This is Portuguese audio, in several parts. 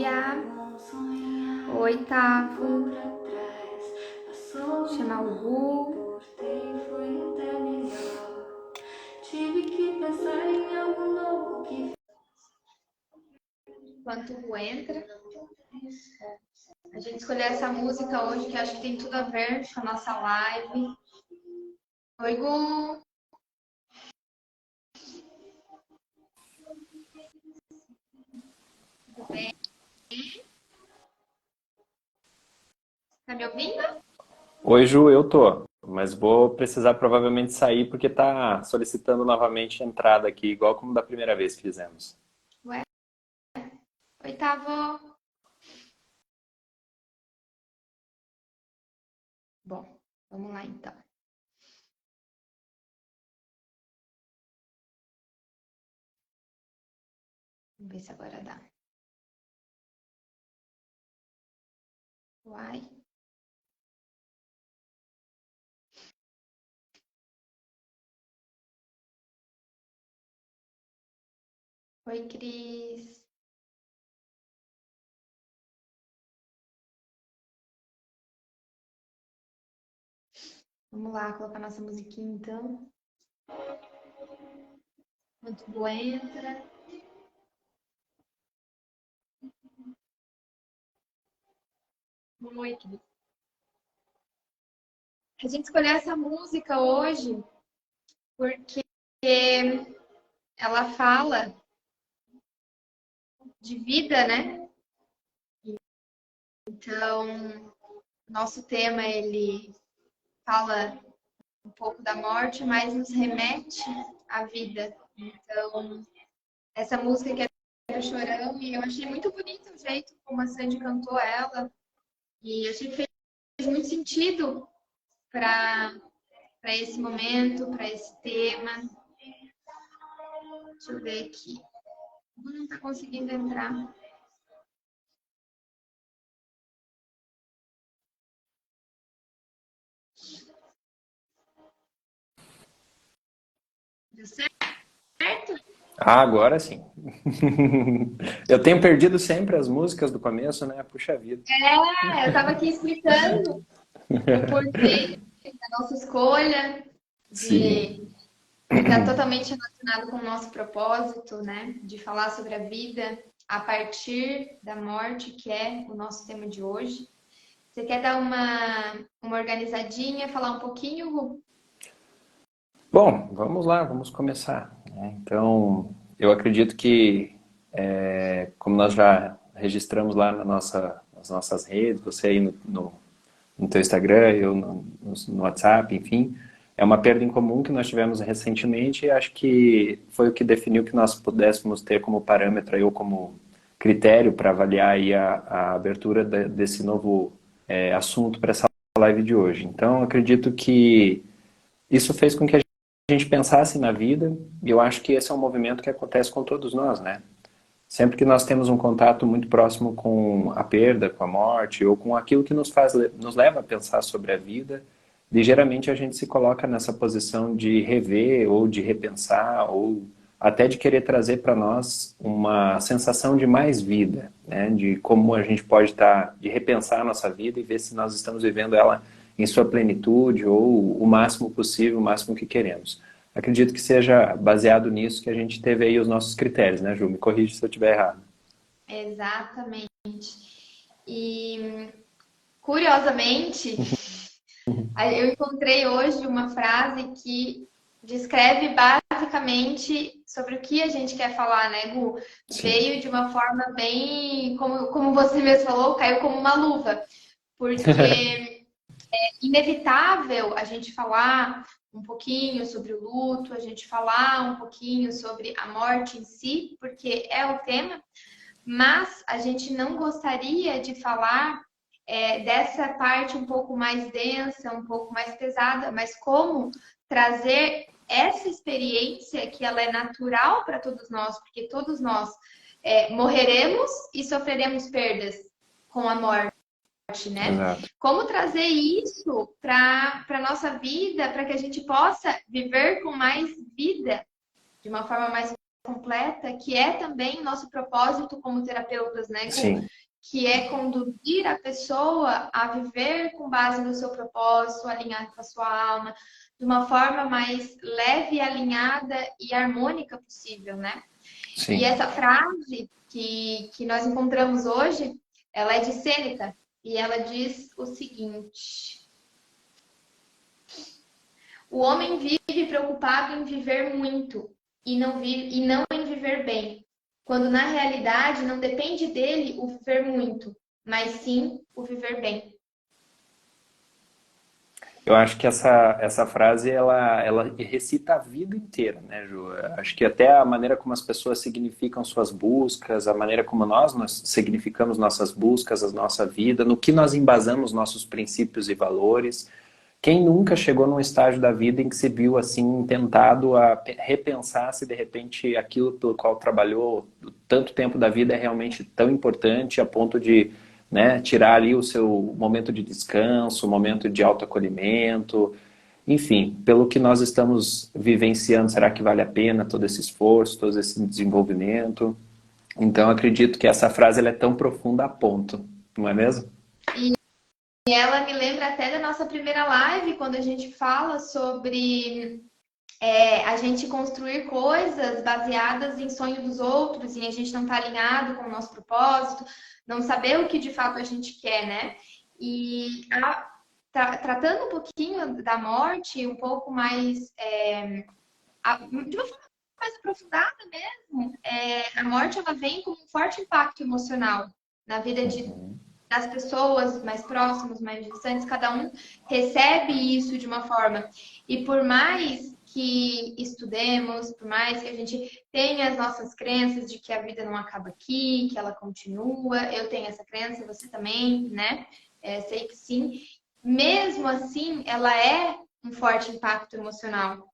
dia, oitavo, chamar o Gu. Enquanto o Gu entra, a gente escolheu essa música hoje que acho que tem tudo a ver com a nossa live. Oi, Gu! Tudo bem? Tá me ouvindo? Oi, Ju, eu tô, mas vou precisar provavelmente sair porque tá solicitando novamente a entrada aqui, igual como da primeira vez que fizemos. Ué? Oitavo. Bom, vamos lá então. Vamos ver se agora dá. Uai. Oi, Cris. Vamos lá, colocar nossa musiquinha então. Enquanto o Gu entra. Oi, Cris. A gente escolheu essa música hoje porque ela fala de vida, né? Então, nosso tema ele fala um pouco da morte, mas nos remete à vida. Então, essa música que é o Chorão, e eu achei muito bonito o jeito como a Sandy cantou ela, e achei que fez muito sentido para esse momento, para esse tema. Deixa eu ver aqui. Não está conseguindo entrar. Deu certo? Ah, agora sim. Eu tenho perdido sempre as músicas do começo, né? Puxa vida. Eu estava aqui explicando o porquê da nossa escolha, Sim. de que está totalmente relacionado com o nosso propósito, né? De falar sobre a vida a partir da morte, que é o nosso tema de hoje. Você quer dar uma organizadinha, falar um pouquinho, Gu? Bom, vamos lá, vamos começar, né? Então, eu acredito que, como nós já registramos lá nas nossas redes, você aí no teu Instagram, eu no WhatsApp, enfim, é uma perda em comum que nós tivemos recentemente e acho que foi o que definiu que nós pudéssemos ter como parâmetro aí, ou como critério para avaliar aí a abertura desse novo assunto para essa live de hoje. Então, acredito que isso fez com que a gente pensasse na vida, e eu acho que esse é um movimento que acontece com todos nós, né? Sempre que nós temos um contato muito próximo com a perda, com a morte, ou com aquilo que nos leva a pensar sobre a vida, ligeiramente a gente se coloca nessa posição de rever, ou de repensar, ou até de querer trazer para nós uma sensação de mais vida, né? De como a gente pode estar, de repensar a nossa vida e ver se nós estamos vivendo ela em sua plenitude, ou o máximo possível, o máximo que queremos. Acredito que seja baseado nisso que a gente teve aí os nossos critérios, né, Ju? Me corrija se eu estiver errado. Exatamente. E, curiosamente, eu encontrei hoje uma frase que descreve basicamente sobre o que a gente quer falar, né, Gu? Sim. Veio de uma forma bem, como você mesmo falou, caiu como uma luva. Porque inevitável a gente falar um pouquinho sobre o luto, a gente falar um pouquinho sobre a morte em si, porque é o tema, mas a gente não gostaria de falar dessa parte um pouco mais densa, um pouco mais pesada, mas como trazer essa experiência que ela é natural para todos nós, porque todos nós morreremos e sofreremos perdas com a morte, né? Exato. Como trazer isso para a nossa vida, para que a gente possa viver com mais vida, de uma forma mais completa, que é também nosso propósito como terapeutas, né? Sim, Que é conduzir a pessoa a viver com base no seu propósito, alinhado com a sua alma, de uma forma mais leve, alinhada e harmônica possível, né? E sim. essa frase que nós encontramos hoje, ela é de Sêneca, e ela diz o seguinte: o homem vive preocupado em viver muito e não em viver bem, quando na realidade não depende dele o viver muito, mas sim o viver bem. Eu acho que essa frase, ela recita a vida inteira, né, Ju? Eu acho que até a maneira como as pessoas significam suas buscas, a maneira como nós significamos nossas buscas, a nossa vida, no que nós embasamos nossos princípios e valores. Quem nunca chegou num estágio da vida em que se viu assim tentado a repensar se de repente aquilo pelo qual trabalhou tanto tempo da vida é realmente tão importante a ponto de, né, tirar ali o seu momento de descanso, o momento de autoacolhimento, enfim, pelo que nós estamos vivenciando, será que vale a pena todo esse esforço, todo esse desenvolvimento? Então acredito que essa frase ela é tão profunda a ponto, não é mesmo? E ela me lembra até da nossa primeira live, quando a gente fala sobre a gente construir coisas baseadas em sonho dos outros e a gente não está alinhado com o nosso propósito, não saber o que de fato a gente quer, né? E tratando um pouquinho da morte, um pouco mais, de uma forma mais aprofundada mesmo, a morte ela vem com um forte impacto emocional na vida das pessoas mais próximas, mais distantes, cada um recebe isso de uma forma. E por mais que estudemos, por mais que a gente tenha as nossas crenças de que a vida não acaba aqui, que ela continua, eu tenho essa crença, você também, né? Sei que sim. Mesmo assim, ela é um forte impacto emocional.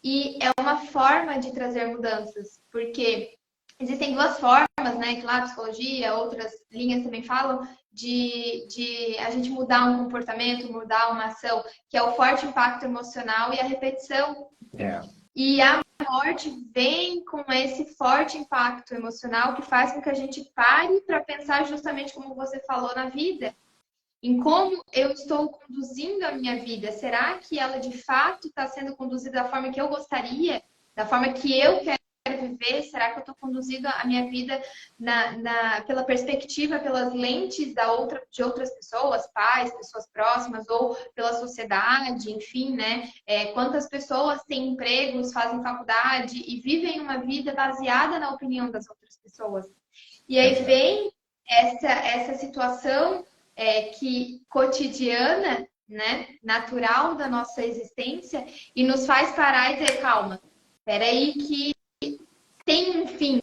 E é uma forma de trazer mudanças, porque existem duas formas, né? Que lá a psicologia, outras linhas também falam, de a gente mudar um comportamento, mudar uma ação, que é o forte impacto emocional e a repetição. É. E a morte vem com esse forte impacto emocional que faz com que a gente pare para pensar justamente como você falou na vida em como eu estou conduzindo a minha vida. Será que ela de fato está sendo conduzida da forma que eu gostaria? Da forma que eu quero viver? Será que eu estou conduzindo a minha vida pela perspectiva, pelas lentes de outras pessoas, pais, pessoas próximas, ou pela sociedade, enfim, né? Quantas pessoas têm empregos, fazem faculdade e vivem uma vida baseada na opinião das outras pessoas? E aí Exato. vem essa situação que cotidiana, né, natural da nossa existência e nos faz parar e dizer, calma, peraí que tem um fim.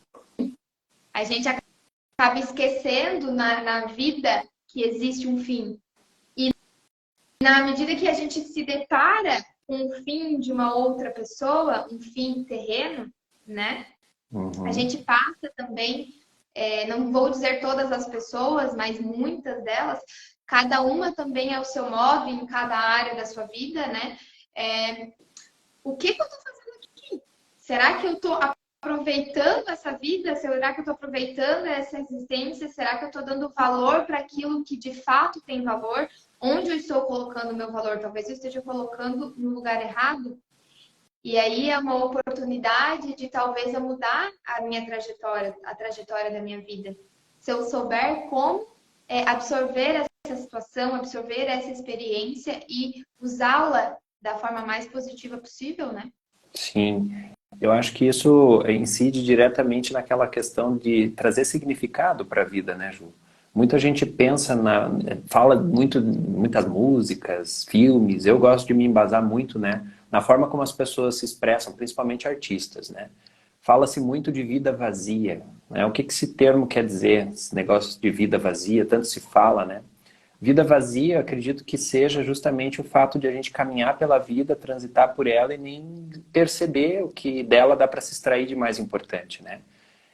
A gente acaba esquecendo na vida que existe um fim. E na medida que a gente se depara com o fim de uma outra pessoa, um fim terreno, né, a Uhum. gente passa também, não vou dizer todas as pessoas, mas muitas delas, cada uma também ao seu modo, em cada área da sua vida, né? O que eu estou fazendo aqui? Será que eu estou aproveitando essa vida? Será que eu estou aproveitando essa existência? Será que eu estou dando valor para aquilo que de fato tem valor? Onde eu estou colocando o meu valor? Talvez eu esteja colocando no lugar errado. E aí é uma oportunidade de talvez eu mudar a minha trajetória, a trajetória da minha vida. Se eu souber como absorver essa situação, absorver essa experiência e usá-la da forma mais positiva possível, né? Sim, eu acho que isso incide diretamente naquela questão de trazer significado para a vida, né, Ju? Muita gente pensa fala muitas músicas, filmes. Eu gosto de me embasar muito, né, na forma como as pessoas se expressam, principalmente artistas, né? Fala-se muito de vida vazia, né? O que que esse termo quer dizer? Esse negócio de vida vazia, tanto se fala, né? Vida vazia, acredito que seja justamente o fato de a gente caminhar pela vida, transitar por ela e nem perceber o que dela dá para se extrair de mais importante, né?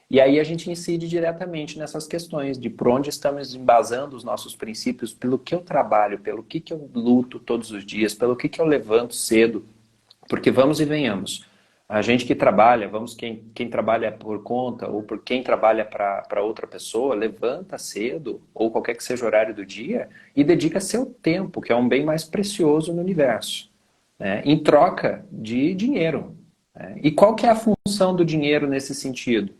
E aí a gente incide diretamente nessas questões de por onde estamos embasando os nossos princípios, pelo que eu trabalho, pelo que eu luto todos os dias, pelo que eu levanto cedo, porque vamos e venhamos. A gente que trabalha, quem trabalha por conta ou por quem trabalha para outra pessoa, levanta cedo, ou qualquer que seja o horário do dia, e dedica seu tempo, que é um bem mais precioso no universo, né, em troca de dinheiro. Né? E qual que é a função do dinheiro nesse sentido?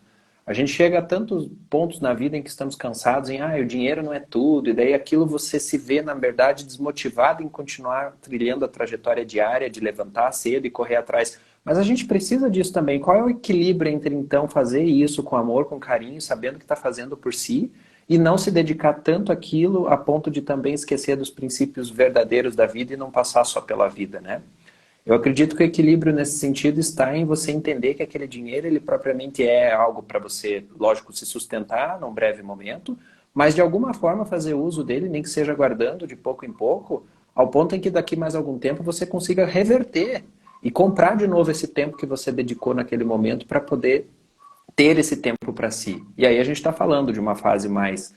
A gente chega a tantos pontos na vida em que estamos cansados em, o dinheiro não é tudo, e daí aquilo você se vê, na verdade, desmotivado em continuar trilhando a trajetória diária de levantar cedo e correr atrás. Mas a gente precisa disso também. Qual é o equilíbrio entre, então, fazer isso com amor, com carinho, sabendo que está fazendo por si, e não se dedicar tanto àquilo a ponto de também esquecer dos princípios verdadeiros da vida e não passar só pela vida, né? Eu acredito que o equilíbrio nesse sentido está em você entender que aquele dinheiro, ele propriamente é algo para você, lógico, se sustentar num breve momento, mas de alguma forma fazer uso dele, nem que seja guardando de pouco em pouco, ao ponto em que daqui mais algum tempo você consiga reverter e comprar de novo esse tempo que você dedicou naquele momento para poder ter esse tempo para si. E aí a gente está falando de uma fase mais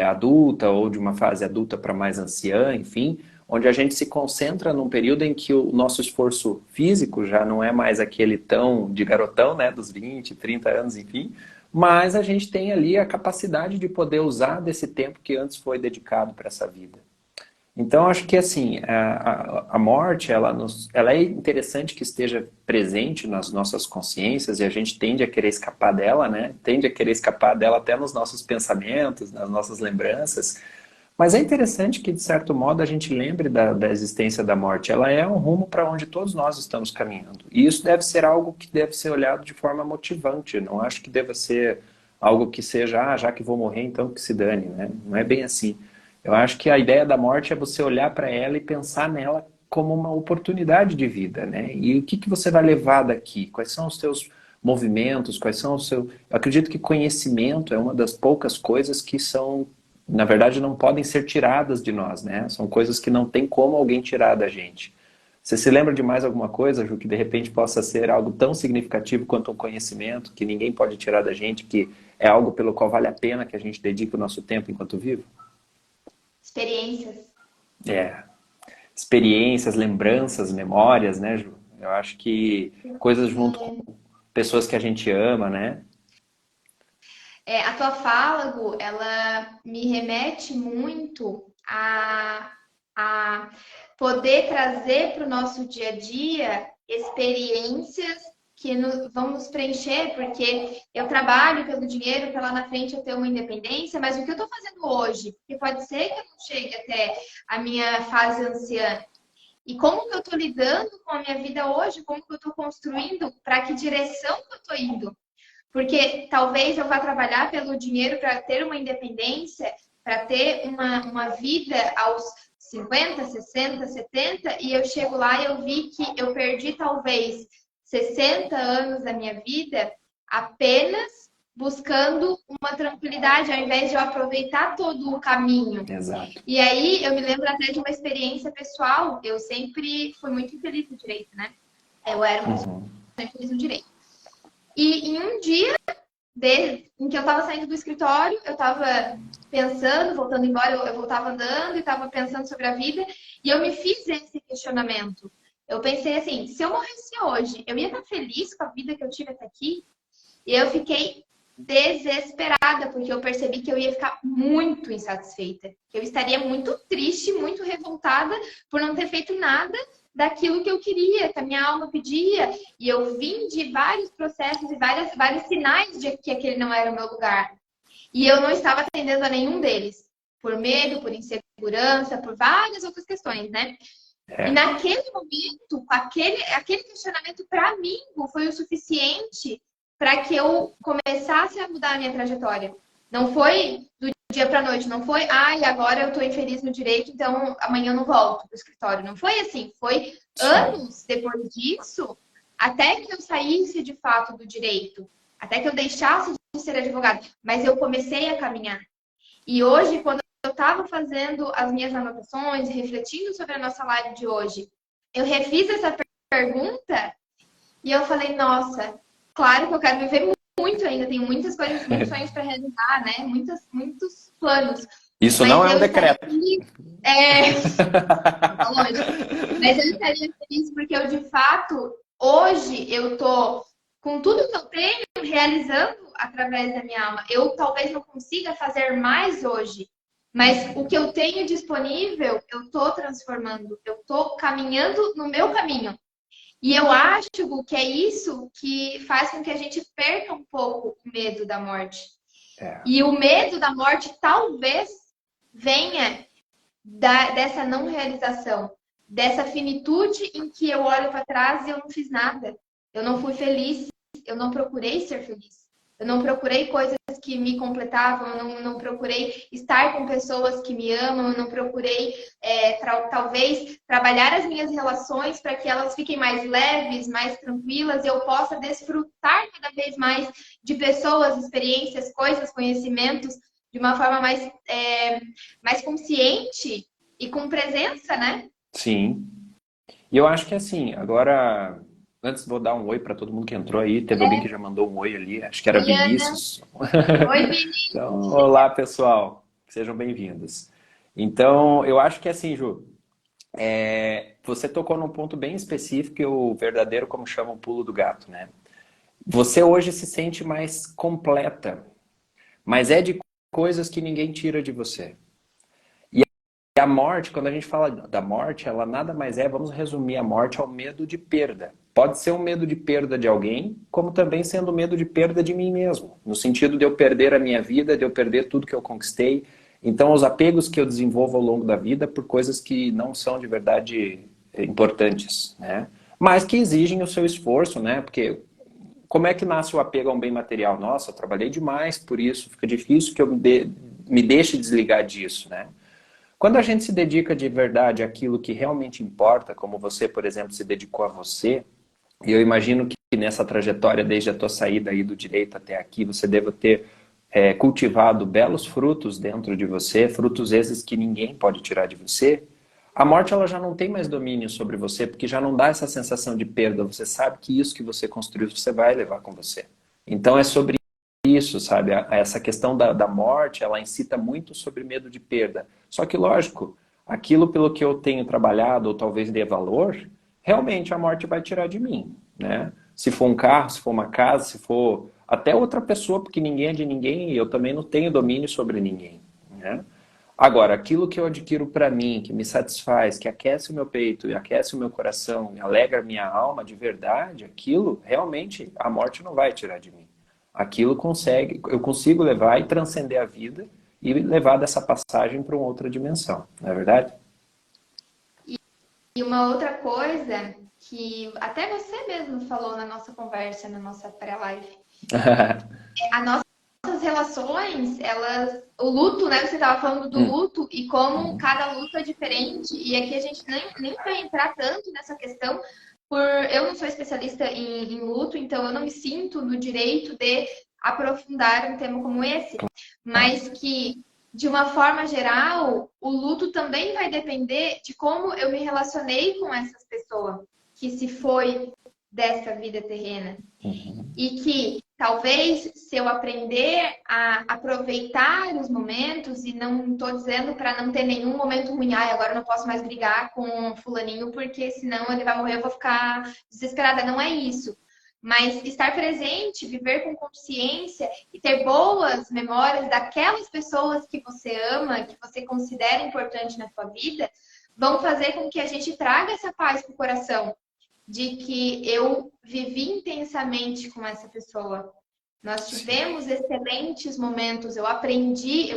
adulta ou de uma fase adulta para mais anciã, enfim, onde a gente se concentra num período em que o nosso esforço físico já não é mais aquele tão de garotão, né, dos 20, 30 anos, enfim, mas a gente tem ali a capacidade de poder usar desse tempo que antes foi dedicado para essa vida. Então, acho que assim, a morte, ela é interessante que esteja presente nas nossas consciências e a gente tende a querer escapar dela, né? Tende a querer escapar dela até nos nossos pensamentos, nas nossas lembranças. Mas é interessante que, de certo modo, a gente lembre da existência da morte. Ela é um rumo para onde todos nós estamos caminhando. E isso deve ser algo que deve ser olhado de forma motivante. Não acho que deva ser algo que seja, já que vou morrer, então que se dane, né? Não é bem assim. Eu acho que a ideia da morte é você olhar para ela e pensar nela como uma oportunidade de vida, né? E o que que você vai levar daqui? Quais são os teus movimentos? Quais são os seus... Eu acredito que conhecimento é uma das poucas coisas que são, na verdade, não podem ser tiradas de nós, né? São coisas que não tem como alguém tirar da gente. Você se lembra de mais alguma coisa, Ju, que de repente possa ser algo tão significativo quanto um conhecimento, que ninguém pode tirar da gente, que é algo pelo qual vale a pena que a gente dedique o nosso tempo enquanto vivo? Experiências. É, experiências, lembranças, memórias, né, Ju? Eu acho que coisas junto com pessoas que a gente ama, né? A tua fala, Gu, ela me remete muito a poder trazer para o nosso dia a dia experiências que vão nos preencher, porque eu trabalho pelo dinheiro, para lá na frente eu ter uma independência, mas o que eu estou fazendo hoje? Porque pode ser que eu não chegue até a minha fase anciã. E como que eu estou lidando com a minha vida hoje? Como que eu estou construindo? Para que direção que eu estou indo? Porque talvez eu vá trabalhar pelo dinheiro para ter uma independência, para ter uma vida aos 50, 60, 70, e eu chego lá e eu vi que eu perdi talvez 60 anos da minha vida apenas buscando uma tranquilidade, ao invés de eu aproveitar todo o caminho. Exato. E aí eu me lembro até de uma experiência pessoal. Eu sempre fui muito infeliz no direito, né? Eu era uma pessoa muito infeliz no direito. E em um dia em que eu estava saindo do escritório, eu estava pensando, voltando embora, eu voltava andando e estava pensando sobre a vida, e eu me fiz esse questionamento. Eu pensei assim, se eu morresse hoje, eu ia estar feliz com a vida que eu tive até aqui? E eu fiquei desesperada, porque eu percebi que eu ia ficar muito insatisfeita. Que eu estaria muito triste, muito revoltada por não ter feito nada daquilo que eu queria, que a minha alma pedia. E eu vim de vários processos e vários sinais de que aquele não era o meu lugar. E eu não estava atendendo a nenhum deles. Por medo, por insegurança, por várias outras questões, né? E naquele momento, aquele questionamento para mim foi o suficiente para que eu começasse a mudar a minha trajetória. Não foi do dia para a noite, não foi, agora eu estou infeliz no direito, então amanhã eu não volto para o escritório. Não foi assim, foi anos depois disso, até que eu saísse de fato do direito, até que eu deixasse de ser advogada. Mas eu comecei a caminhar. E hoje, quando eu estava fazendo as minhas anotações, refletindo sobre a nossa live de hoje, eu refiz essa pergunta e eu falei, nossa, claro que eu quero viver muito ainda, tenho muitas coisas, muitos sonhos para realizar, né? Muitos planos. Isso mas não é um decreto. Lógico. Mas eu estaria feliz porque eu, de fato, hoje eu tô com tudo que eu tenho realizando através da minha alma. Eu talvez não consiga fazer mais hoje, mas o que eu tenho disponível, eu tô transformando, eu tô caminhando no meu caminho. E eu acho, Gu, que é isso que faz com que a gente perca um pouco o medo da morte. É. E o medo da morte talvez venha dessa não realização, dessa finitude em que eu olho para trás e eu não fiz nada. Eu não fui feliz, eu não procurei ser feliz. Eu não procurei coisas que me completavam, eu não procurei estar com pessoas que me amam, eu não procurei, talvez, trabalhar as minhas relações para que elas fiquem mais leves, mais tranquilas, e eu possa desfrutar cada vez mais de pessoas, experiências, coisas, conhecimentos, de uma forma mais consciente e com presença, né? Sim. E eu acho que assim, agora, antes vou dar um oi para todo mundo que entrou aí. Teve alguém que já mandou um oi ali, acho que era Oi, Ana. Vinícius. Oi, Vini. Então, olá pessoal, sejam bem-vindos. Então, eu acho que assim, Ju, você tocou num ponto bem específico, e o verdadeiro, como chamam, pulo do gato, né? Você hoje se sente mais completa, mas é de coisas que ninguém tira de você. E a morte, quando a gente fala da morte, ela nada mais é, vamos resumir a morte ao medo de perda. Pode ser um medo de perda de alguém, como também sendo medo de perda de mim mesmo, no sentido de eu perder a minha vida, de eu perder tudo que eu conquistei. Então, os apegos que eu desenvolvo ao longo da vida por coisas que não são de verdade importantes, né? Mas que exigem o seu esforço, né? Porque como é que nasce o apego a um bem material? Nossa, eu trabalhei demais por isso, fica difícil que eu me deixe desligar disso, né? Quando a gente se dedica de verdade àquilo que realmente importa, como você, por exemplo, se dedicou a você, e eu imagino que nessa trajetória, desde a tua saída aí do direito até aqui, você deva ter cultivado belos frutos dentro de você, frutos esses que ninguém pode tirar de você. A morte ela já não tem mais domínio sobre você, porque já não dá essa sensação de perda. Você sabe que isso que você construiu, você vai levar com você. Então é sobre isso, sabe? Essa questão da morte, ela incita muito sobre medo de perda. Só que, lógico, aquilo pelo que eu tenho trabalhado, ou talvez dê valor, realmente a morte vai tirar de mim, né? Se for um carro, se for uma casa, se for até outra pessoa, porque ninguém é de ninguém e eu também não tenho domínio sobre ninguém, né? Agora, aquilo que eu adquiro para mim, que me satisfaz, que aquece o meu peito e aquece o meu coração, me alegra a minha alma de verdade, aquilo realmente a morte não vai tirar de mim. Aquilo consegue, eu consigo levar e transcender a vida e levar dessa passagem para uma outra dimensão, não é verdade? E uma outra coisa que até você mesmo falou na nossa conversa, na nossa pré-live, as nossas relações, o luto, né? Você estava falando do Hum, luto e como cada luto é diferente. E aqui a gente nem vai entrar tanto nessa questão, eu não sou especialista em luto, então eu não me sinto no direito de aprofundar um tema como esse, claro. mas que de uma forma geral, o luto também vai depender de como eu me relacionei com essas pessoas que se foi dessa vida terrena. Uhum. E que talvez se eu aprender a aproveitar os momentos, e não estou dizendo para não ter nenhum momento ruim, ai, agora eu não posso mais brigar com fulaninho, porque senão ele vai morrer, eu vou ficar desesperada. Não é isso. Mas estar presente, viver com consciência e ter boas memórias daquelas pessoas que você ama, que você considera importante na sua vida, vão fazer com que a gente traga essa paz para o coração de que eu vivi intensamente com essa pessoa. Nós Sim. tivemos excelentes momentos, eu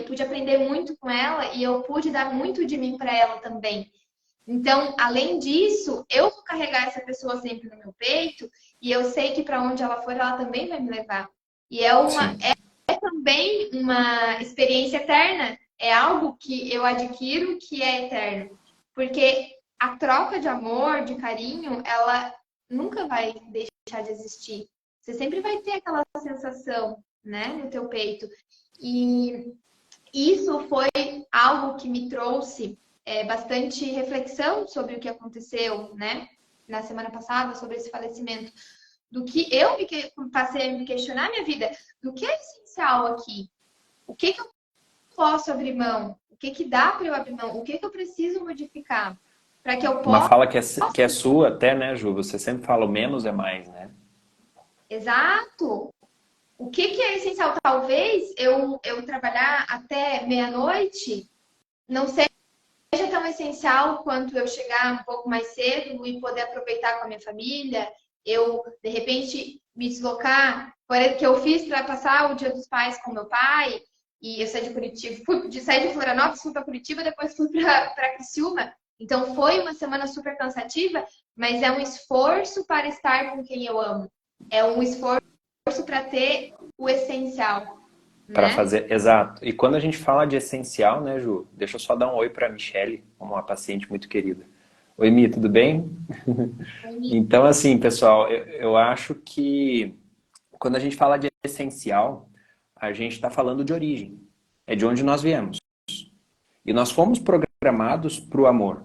pude aprender muito com ela e eu pude dar muito de mim para ela também. Então, além disso, eu vou carregar essa pessoa sempre no meu peito e eu sei que para onde ela for, ela também vai me levar. E Sim. é também uma experiência eterna, é algo que eu adquiro que é eterno. Porque a troca de amor, de carinho, ela nunca vai deixar de existir. Você sempre vai ter aquela sensação, né, no teu peito. E isso foi algo que me trouxe bastante reflexão sobre o que aconteceu, né, na semana passada, sobre esse falecimento. Do que passei a me questionar minha vida, do que é essencial aqui? O que eu posso abrir mão? O que dá para eu abrir mão? O que eu preciso modificar? para que eu Uma possa. fala que é sua até, né, Ju? Você sempre fala o menos é mais, né? Exato. O que que é essencial? Talvez eu trabalhar até meia-noite não seja tão essencial quanto eu chegar um pouco mais cedo e poder aproveitar com a minha família. Eu, de repente, me deslocar, por exemplo, que eu fiz para passar o Dia dos Pais com meu pai, e eu saí de Curitiba, saí de Florianópolis, fui para Curitiba, depois fui para Criciúma. Então foi uma semana super cansativa, mas é um esforço para estar com quem eu amo. É um esforço para ter o essencial, Para né? fazer, exato. E quando a gente fala de essencial, né, Ju? Deixa eu só dar um oi para a Michelle, uma paciente muito querida. Oi, Mi, tudo bem? Então, assim, pessoal, eu acho que quando a gente fala de essencial, a gente está falando de origem. É de onde nós viemos. E nós fomos programados para o amor,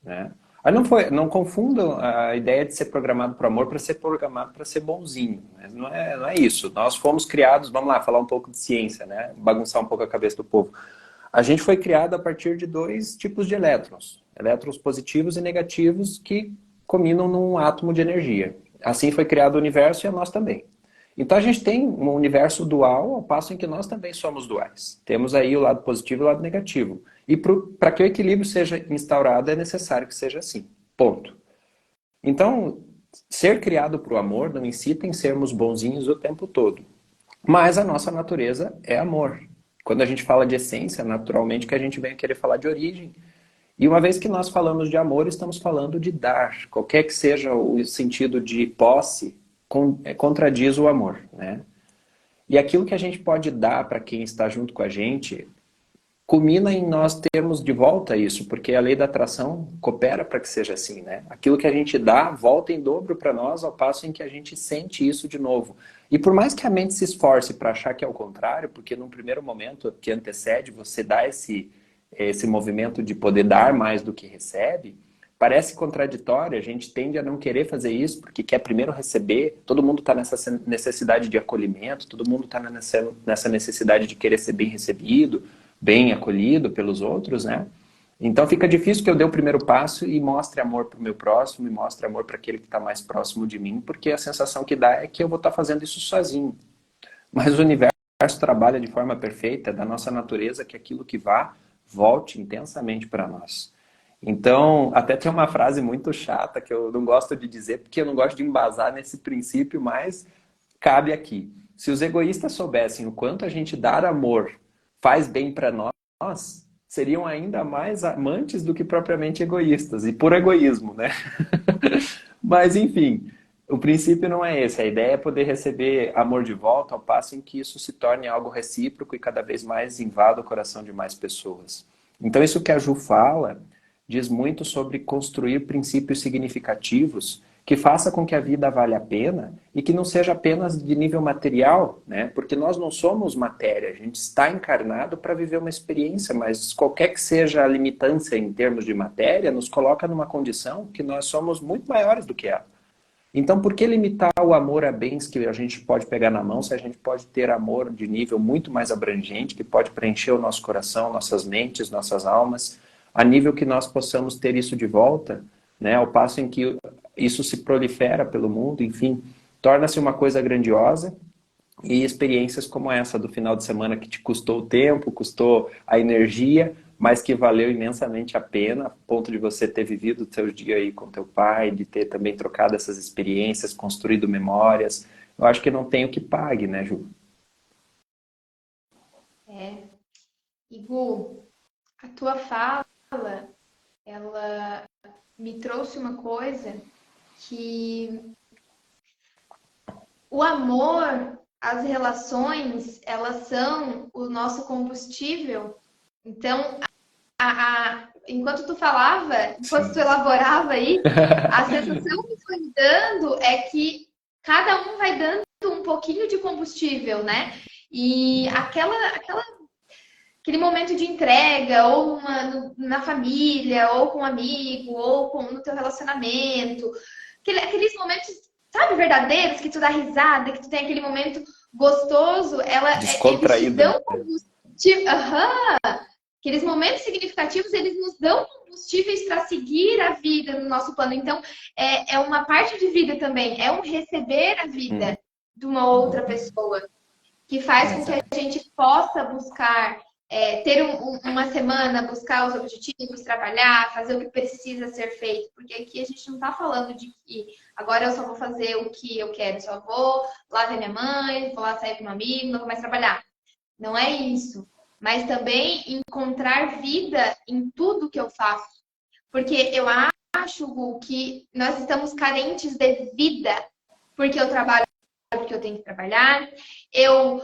né? Aí não confundam a ideia de ser programado para o amor para ser programado para ser bonzinho. Né? Não é isso. Nós fomos criados, vamos lá, falar um pouco de ciência, né? Bagunçar um pouco a cabeça do povo. A gente foi criado a partir de dois tipos de elétrons. Elétrons positivos e negativos que combinam num átomo de energia. Assim foi criado o universo e a nós também. Então a gente tem um universo dual, ao passo em que nós também somos duais. Temos aí o lado positivo e o lado negativo. E para que o equilíbrio seja instaurado é necessário que seja assim. Ponto. Então, ser criado para o amor não incita em sermos bonzinhos o tempo todo. Mas a nossa natureza é amor. Quando a gente fala de essência, naturalmente que a gente vem querer falar de origem. E uma vez que nós falamos de amor, estamos falando de dar. Qualquer que seja o sentido de posse, contradiz o amor, né? E aquilo que a gente pode dar para quem está junto com a gente, culmina em nós termos de volta isso, porque a lei da atração coopera para que seja assim, né? Aquilo que a gente dá volta em dobro para nós, ao passo em que a gente sente isso de novo. E por mais que a mente se esforce para achar que é o contrário, porque num primeiro momento que antecede você dá esse movimento de poder dar mais do que recebe, parece contraditório, a gente tende a não querer fazer isso porque quer primeiro receber, todo mundo está nessa necessidade de acolhimento, todo mundo está nessa necessidade de querer ser bem recebido, bem acolhido pelos outros, né? Então fica difícil que eu dê o primeiro passo e mostre amor para o meu próximo, e mostre amor para aquele que está mais próximo de mim, porque a sensação que dá é que eu vou estar fazendo isso sozinho. Mas o universo trabalha de forma perfeita, é da nossa natureza que aquilo que vá, volte intensamente para nós. Então, até tem uma frase muito chata que eu não gosto de dizer, porque eu não gosto de embasar nesse princípio, mas cabe aqui. Se os egoístas soubessem o quanto a gente dar amor faz bem para nós, seriam ainda mais amantes do que propriamente egoístas, e por egoísmo, né? Mas, enfim, o princípio não é esse. A ideia é poder receber amor de volta, ao passo em que isso se torne algo recíproco e cada vez mais invada o coração de mais pessoas. Então, isso que a Ju fala diz muito sobre construir princípios significativos que faça com que a vida valha a pena e que não seja apenas de nível material, né? Porque nós não somos matéria, a gente está encarnado para viver uma experiência, mas qualquer que seja a limitância em termos de matéria, nos coloca numa condição que nós somos muito maiores do que ela. Então, por que limitar o amor a bens que a gente pode pegar na mão, se a gente pode ter amor de nível muito mais abrangente, que pode preencher o nosso coração, nossas mentes, nossas almas, a nível que nós possamos ter isso de volta, né? Ao passo em que isso se prolifera pelo mundo, enfim, torna-se uma coisa grandiosa, e experiências como essa do final de semana que te custou o tempo, custou a energia, mas que valeu imensamente a pena, a ponto de você ter vivido o seu dia aí com teu pai, de ter também trocado essas experiências, construído memórias. Eu acho que não tem o que pague, né, Ju? É. Igu, a tua fala, ela me trouxe uma coisa que o amor, as relações, elas são o nosso combustível. Então, enquanto tu falava, enquanto tu Sim. elaborava aí, a sensação que foi me dando é que cada um vai dando um pouquinho de combustível, né? E aquele momento de entrega, ou na família, ou com um amigo, ou no teu relacionamento, aqueles momentos, sabe, verdadeiros, que tu dá risada, que tu tem aquele momento gostoso, eles te Descontraído, né? dão combustível. Aham. aqueles momentos significativos, eles nos dão combustíveis para seguir a vida no nosso plano. Então, é uma parte de vida também, é um receber a vida de uma outra pessoa, que faz com que a Exato. gente possa buscar, ter uma semana, buscar os objetivos, trabalhar, fazer o que precisa ser feito. Porque aqui a gente não está falando de que agora eu só vou fazer o que eu quero, só vou lá ver minha mãe, vou lá sair com um amigo, não vou mais trabalhar. Não é isso. Mas também encontrar vida em tudo que eu faço. Porque eu acho, Gu, que nós estamos carentes de vida. Porque eu trabalho porque eu tenho que trabalhar, eu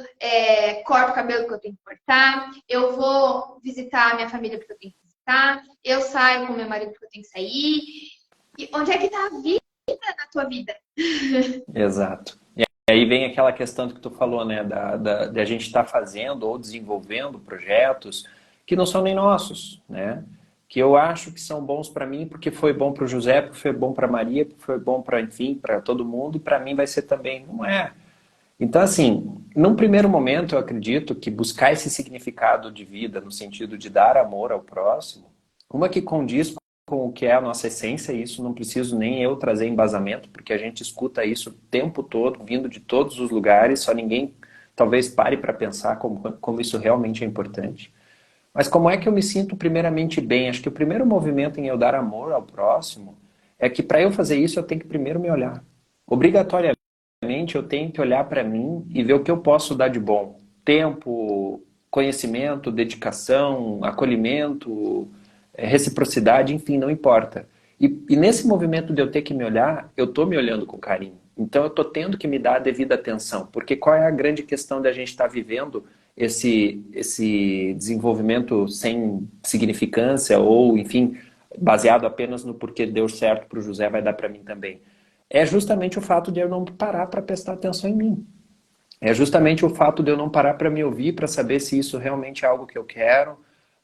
corto o cabelo porque eu tenho que cortar, eu vou visitar a minha família porque eu tenho que visitar, eu saio com meu marido porque eu tenho que sair. E onde é que está a vida na tua vida? Exato. E aí vem aquela questão que tu falou, né, de a gente estar fazendo ou desenvolvendo projetos que não são nem nossos, né? Que eu acho que são bons para mim porque foi bom para o José, porque foi bom para a Maria, porque foi bom para, enfim, para todo mundo, e para mim vai ser também. Não é. Então, assim, num primeiro momento, eu acredito que buscar esse significado de vida, no sentido de dar amor ao próximo, uma que condiz com o que é a nossa essência, e isso não preciso nem eu trazer embasamento, porque a gente escuta isso o tempo todo, vindo de todos os lugares, só ninguém talvez pare para pensar como isso realmente é importante. Mas como é que eu me sinto primeiramente bem? Acho que o primeiro movimento em eu dar amor ao próximo é que para eu fazer isso eu tenho que primeiro me olhar. Obrigatoriamente eu tenho que olhar para mim e ver o que eu posso dar de bom. Tempo, conhecimento, dedicação, acolhimento, reciprocidade, enfim, não importa. E nesse movimento de eu ter que me olhar, eu estou me olhando com carinho. Então eu estou tendo que me dar a devida atenção. Porque qual é a grande questão da gente estar vivendo esse desenvolvimento sem significância ou, enfim, baseado apenas no porquê deu certo para o José, vai dar para mim também? É justamente o fato de eu não parar para prestar atenção em mim. É justamente o fato de eu não parar para me ouvir, para saber se isso realmente é algo que eu quero.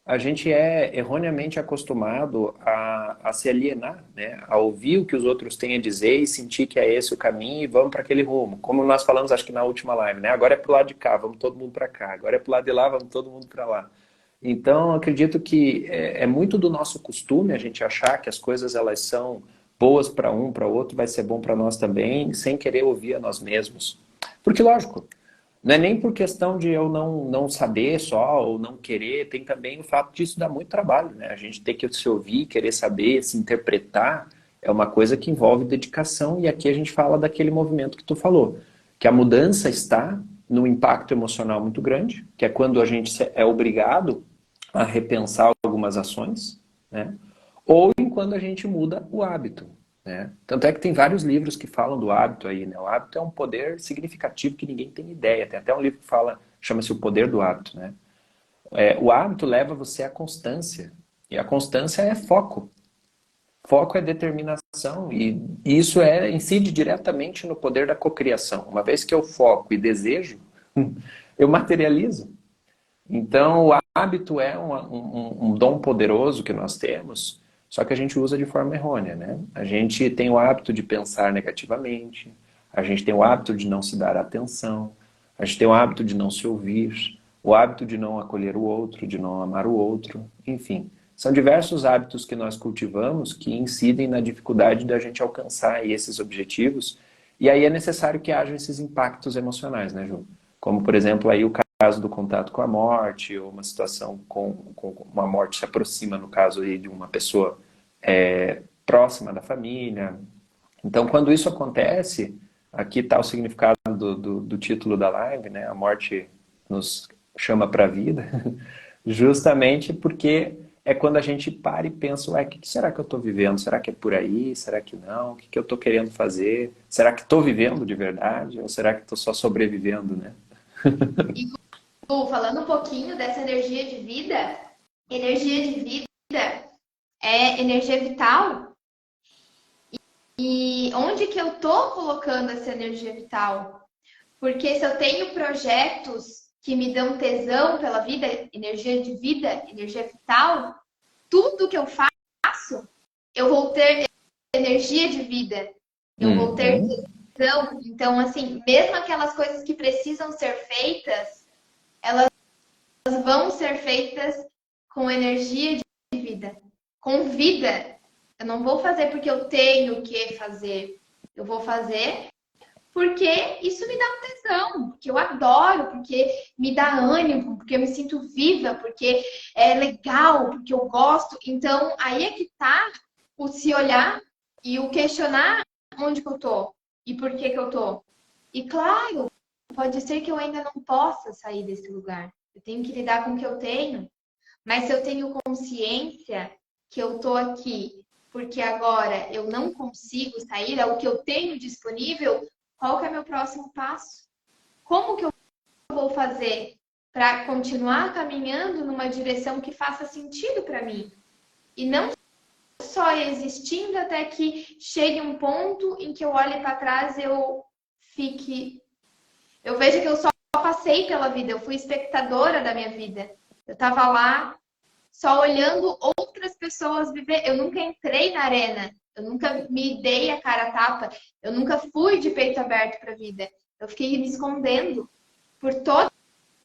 A gente é erroneamente acostumado a se alienar, né? A ouvir o que os outros têm a dizer e sentir que é esse o caminho e vamos para aquele rumo. Como nós falamos, acho que na última live, né? Agora é para o lado de cá, vamos todo mundo para cá. Agora é para o lado de lá, vamos todo mundo para lá. Então, acredito que é muito do nosso costume a gente achar que as coisas elas são boas para um, para outro, vai ser bom para nós também, sem querer ouvir a nós mesmos. Porque, lógico, não é nem por questão de eu não saber só ou não querer, tem também o fato disso dar muito trabalho, né? A gente ter que se ouvir, querer saber, se interpretar, é uma coisa que envolve dedicação, e aqui a gente fala daquele movimento que tu falou, que a mudança está no impacto emocional muito grande, que é quando a gente é obrigado a repensar algumas ações, né? Ou em quando a gente muda o hábito, né? Tanto é que tem vários livros que falam do hábito aí, né? O hábito é um poder significativo que ninguém tem ideia. Tem até um livro que fala, chama-se O Poder do Hábito, né? O hábito leva você à constância. E a constância é foco. Foco é determinação. E isso incide diretamente no poder da cocriação. Uma vez que eu foco e desejo, eu materializo. Então, o hábito é um dom poderoso que nós temos, só que a gente usa de forma errônea, né? A gente tem o hábito de pensar negativamente, a gente tem o hábito de não se dar atenção, a gente tem o hábito de não se ouvir, o hábito de não acolher o outro, de não amar o outro, enfim. São diversos hábitos que nós cultivamos que incidem na dificuldade da gente alcançar esses objetivos, e aí é necessário que hajam esses impactos emocionais, né, Ju? Como, por exemplo, aí o caso do contato com a morte, ou uma situação com uma morte se aproxima, no caso aí de uma pessoa próxima da família. Então, quando isso acontece, aqui está o significado do título da live, né? A morte nos chama para a vida, justamente porque é quando a gente para e pensa, ué, o que será que eu estou vivendo? Será que é por aí? Será que não? O que eu estou querendo fazer? Será que estou vivendo de verdade? Ou será que estou só sobrevivendo, né? E, Gu, falando um pouquinho dessa energia de vida é energia vital. E onde que eu tô colocando essa energia vital? Porque se eu tenho projetos que me dão tesão pela vida, energia de vida, energia vital, tudo que eu faço, eu vou ter energia de vida. Eu vou ter tesão. Então, assim, mesmo aquelas coisas que precisam ser feitas, elas vão ser feitas com energia de vida, com vida. Eu não vou fazer porque eu tenho que fazer. Eu vou fazer porque isso me dá um tesão, porque eu adoro, porque me dá ânimo, porque eu me sinto viva, porque é legal, porque eu gosto. Então, aí é que tá o se olhar e o questionar onde que eu tô e por que que eu tô. E claro, pode ser que eu ainda não possa sair desse lugar. Eu tenho que lidar com o que eu tenho, mas se eu tenho consciência que eu tô aqui porque agora eu não consigo sair, é o que eu tenho disponível, qual que é meu próximo passo? Como que eu vou fazer para continuar caminhando numa direção que faça sentido para mim? E não só existindo até que chegue um ponto em que eu olhe para trás e eu fique. Eu vejo que eu só passei pela vida, eu fui espectadora da minha vida. Eu estava lá só olhando outras pessoas viver. Eu nunca entrei na arena, eu nunca me dei a cara a tapa, eu nunca fui de peito aberto para a vida. Eu fiquei me escondendo por toda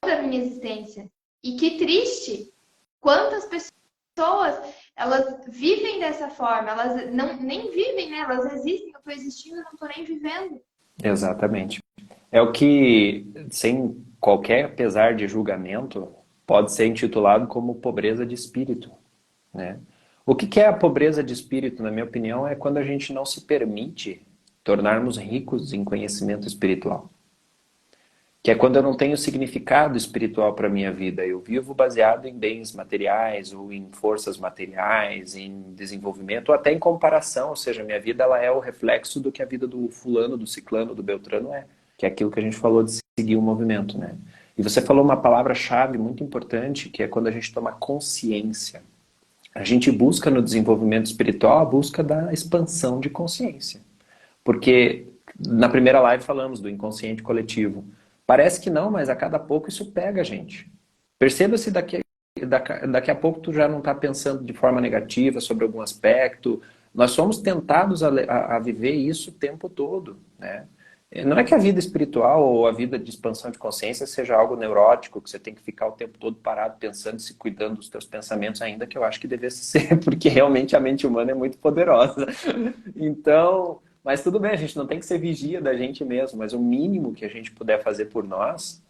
a minha existência. E que triste! Quantas pessoas elas vivem dessa forma, elas não nem vivem, né? Elas existem, eu estou existindo, eu não estou nem vivendo. Exatamente. É o que, sem qualquer pesar de julgamento, pode ser intitulado como pobreza de espírito, né? O que é a pobreza de espírito, na minha opinião, é quando a gente não se permite tornarmos ricos em conhecimento espiritual. Que é quando eu não tenho significado espiritual para a minha vida. Eu vivo baseado em bens materiais, ou em forças materiais, em desenvolvimento, ou até em comparação. Ou seja, minha vida ela é o reflexo do que a vida do fulano, do ciclano, do beltrano é. Que é aquilo que a gente falou de seguir o movimento, né? E você falou uma palavra-chave muito importante, que é quando a gente toma consciência. A gente busca no desenvolvimento espiritual a busca da expansão de consciência. Porque na primeira live falamos do inconsciente coletivo. Parece que não, mas a cada pouco isso pega a gente. Perceba se daqui a pouco tu já não está pensando de forma negativa sobre algum aspecto. Nós somos tentados a viver isso o tempo todo, né? Não é que a vida espiritual ou a vida de expansão de consciência seja algo neurótico, que você tem que ficar o tempo todo parado pensando e se cuidando dos teus pensamentos, ainda que eu acho que devesse ser, porque realmente a mente humana é muito poderosa. Então, mas tudo bem, a gente não tem que ser vigia da gente mesmo, mas o mínimo que a gente puder fazer por nós,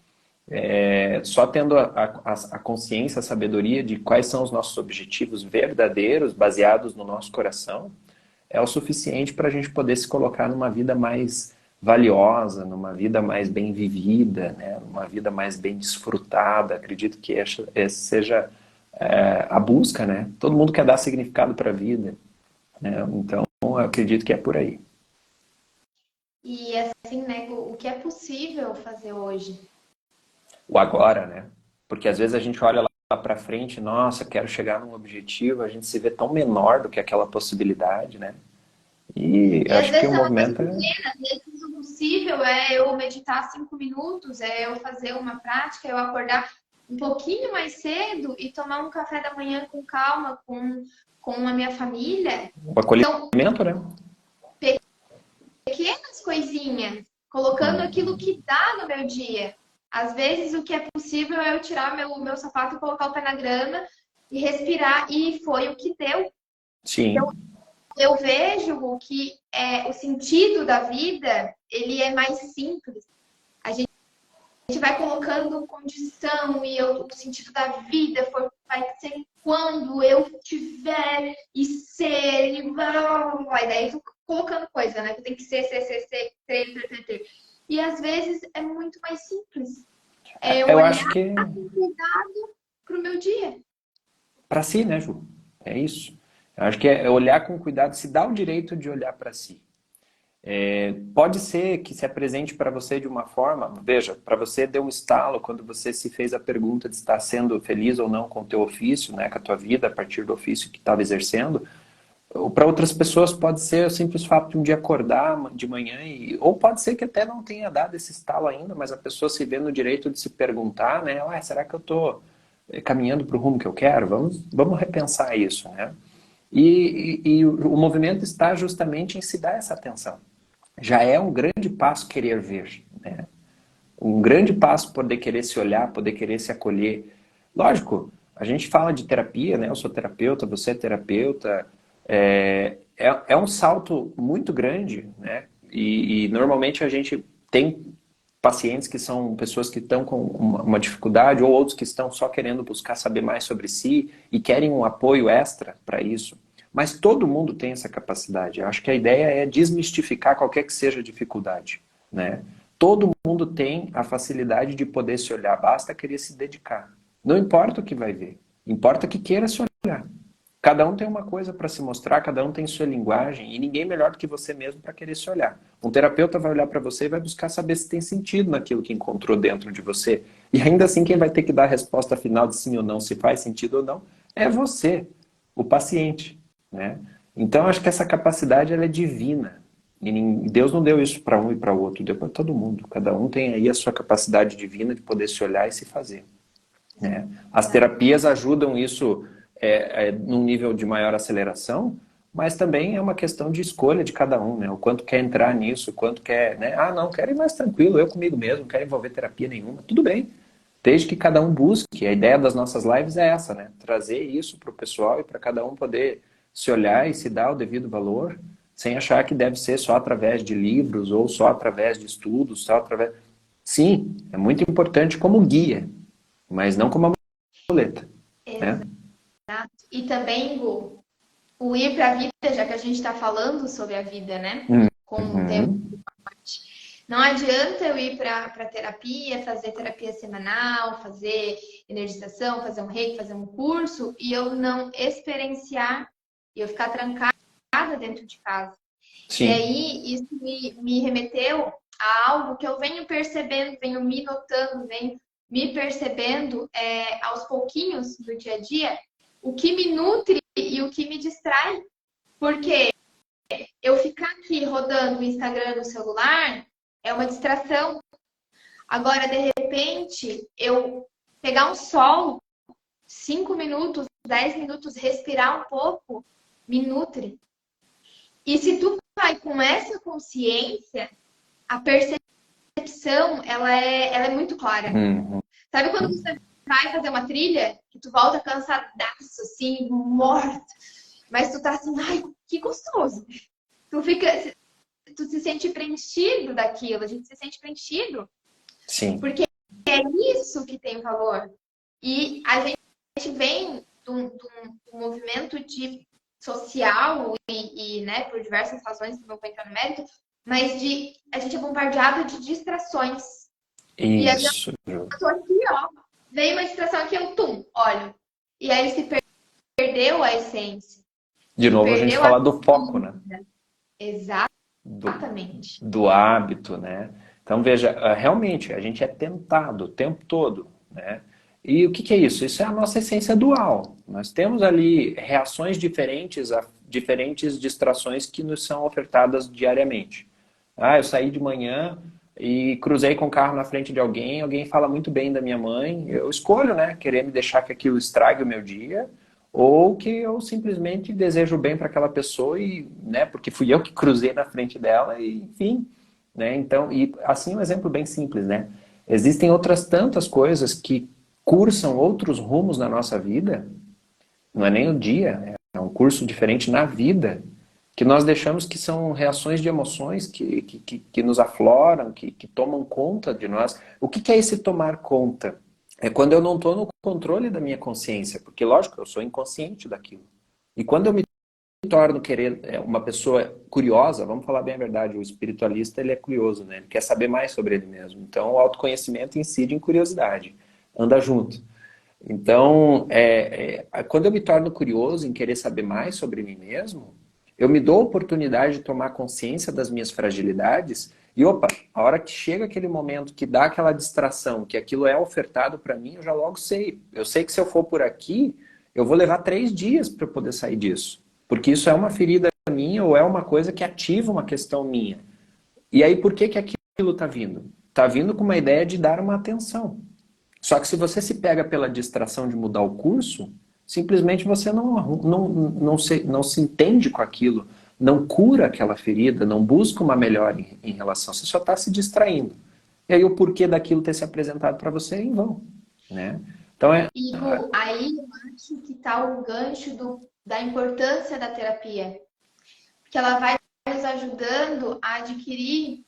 só tendo a consciência, a sabedoria de quais são os nossos objetivos verdadeiros, baseados no nosso coração, é o suficiente para a gente poder se colocar numa vida mais valiosa, numa vida mais bem vivida, né? Numa vida mais bem desfrutada. Acredito que essa seja a busca, né? Todo mundo quer dar significado para a vida, né? Então, eu acredito que é por aí. E assim, né, o que é possível fazer hoje? O agora, né? Porque às vezes a gente olha lá para frente, nossa, quero chegar num objetivo, a gente se vê tão menor do que aquela possibilidade, né? E E às acho que vezes o é uma coisa movimento é... pequena, às vezes o possível é eu meditar 5 minutos, é eu fazer uma prática, eu acordar um pouquinho mais cedo e tomar um café da manhã com calma, com a minha família. o São acolhimento, né? pequenas coisinhas, colocando aquilo Hum, que dá no meu dia. Às vezes o que é possível é eu tirar meu sapato e colocar o pé na grama e respirar, e foi o que deu. Então, sim, eu vejo que o sentido da vida, ele é mais simples. A gente vai colocando condição e o sentido da vida vai ser quando eu tiver e ser e vai daí eu tô colocando coisa, né? Que tem que ser, ter. E às vezes é muito mais simples. É eu eu olhar acho que com cuidado pro meu dia. para si, né, Ju? É isso. Eu acho que é olhar com cuidado, se dá o direito de olhar para si. Pode ser que se apresente para você de uma forma, veja, para você deu um estalo quando você se fez a pergunta de estar sendo feliz ou não com o teu ofício, né, com a tua vida a partir do ofício que estava exercendo. Ou para outras pessoas pode ser o simples fato de um dia acordar de manhã ou pode ser que até não tenha dado esse estalo ainda, mas a pessoa se vê no direito de se perguntar, né, será que eu estou caminhando para o rumo que eu quero? Vamos repensar isso, né? E o movimento está justamente em se dar essa atenção. Já é um grande passo querer ver, né? Um grande passo poder querer se olhar, poder querer se acolher. Lógico, a gente fala de terapia, né? Eu sou terapeuta, você é terapeuta. É um salto muito grande, né? E normalmente a gente tem pacientes que são pessoas que estão com uma dificuldade ou outros que estão só querendo buscar saber mais sobre si e querem um apoio extra para isso. Mas todo mundo tem essa capacidade. Eu acho que a ideia é desmistificar qualquer que seja a dificuldade, né? Todo mundo tem a facilidade de poder se olhar, basta querer se dedicar. Não importa o que vai ver, importa que queira se olhar. Cada um tem uma coisa para se mostrar, cada um tem sua linguagem, e ninguém melhor do que você mesmo para querer se olhar. Um terapeuta vai olhar para você e vai buscar saber se tem sentido naquilo que encontrou dentro de você. E ainda assim, quem vai ter que dar a resposta final de sim ou não, se faz sentido ou não, é você, o paciente, né? Então, acho que essa capacidade ela é divina. E Deus não deu isso para um e para o outro, deu para todo mundo. Cada um tem aí a sua capacidade divina de poder se olhar e se fazer, né? As terapias ajudam isso num nível de maior aceleração, mas também é uma questão de escolha de cada um, né? O quanto quer entrar nisso, o quanto quer, né? Ah, não, quero ir mais tranquilo, eu comigo mesmo, não quero envolver terapia nenhuma. Tudo bem, desde que cada um busque. A ideia das nossas lives é essa, né? Trazer isso para o pessoal e para cada um poder se olhar e se dar o devido valor, sem achar que deve ser só através de livros ou só através de estudos, só através... Sim, é muito importante como guia, mas não como uma muleta, né? Exato. E também, Gu, o ir para a vida, já que a gente está falando sobre a vida, né? Com o tema Uhum. de morte. Não adianta eu ir para terapia, fazer terapia semanal, fazer energização, fazer um reiki, fazer um curso, e eu não experienciar, e eu ficar trancada dentro de casa. E Sim. aí, isso me remeteu a algo que eu venho percebendo, venho me notando, venho me percebendo aos pouquinhos do dia a dia, o que me nutre e o que me distrai. Porque eu ficar aqui rodando o Instagram no celular é uma distração. Agora, de repente, eu pegar um sol, 5 minutos, 10 minutos, respirar um pouco, me nutre. E se tu vai com essa consciência, a percepção, ela é muito clara. Uhum. Sabe quando você vai fazer uma trilha e tu volta cansadaço, assim, morto, mas tu tá assim, ai, que gostoso. Tu fica, tu se sente preenchido daquilo, a gente se sente preenchido, Sim. porque é isso que tem valor. E a gente vem de um movimento de social né, por diversas razões que não vou entrar no mérito, mas a gente é bombardeado de distrações. E a gente Isso, Ju. tô aqui, ó, veio uma distração aqui, eu olho. E aí se perdeu a essência. De Se novo, a gente perdeu a fala do foco, né? vida. Do, Exatamente. do hábito, né? Então, veja, realmente, a gente é tentado o tempo todo, né? E o que que é isso? Isso é a nossa essência dual. Nós temos ali reações diferentes a diferentes distrações que nos são ofertadas diariamente. Ah, eu saí de manhã e cruzei com o carro na frente de alguém, alguém fala muito bem da minha mãe, eu escolho, né, querer me deixar que aquilo estrague o meu dia, ou que eu simplesmente desejo bem para aquela pessoa e, né, porque fui eu que cruzei na frente dela e, enfim, né? Então, e assim um exemplo bem simples, né? Existem outras tantas coisas que cursam outros rumos na nossa vida, não é nem o dia, é um curso diferente na vida, que nós deixamos que são reações de emoções que nos afloram, que tomam conta de nós. O que é esse tomar conta? É quando eu não estou no controle da minha consciência, porque, lógico, eu sou inconsciente daquilo. E quando eu me torno querer uma pessoa curiosa, vamos falar bem a verdade, o espiritualista ele é curioso, né? Ele quer saber mais sobre ele mesmo. Então, o autoconhecimento incide em curiosidade, anda junto. Então, quando eu me torno curioso em querer saber mais sobre mim mesmo, eu me dou a oportunidade de tomar consciência das minhas fragilidades e, opa, a hora que chega aquele momento que dá aquela distração, que aquilo é ofertado para mim, eu já logo sei. Eu sei que se eu for por aqui, eu vou levar 3 dias para poder sair disso. Porque isso é uma ferida minha ou é uma coisa que ativa uma questão minha. E aí, por que que aquilo está vindo? Está vindo com uma ideia de dar uma atenção. Só que se você se pega pela distração de mudar o curso, simplesmente você não se entende com aquilo, não cura aquela ferida, não busca uma melhora em relação, você só está se distraindo. E aí o porquê daquilo ter se apresentado para você é em vão, né? Então é. Igor, aí eu acho que está o gancho da importância da terapia. Porque ela vai nos ajudando a adquirir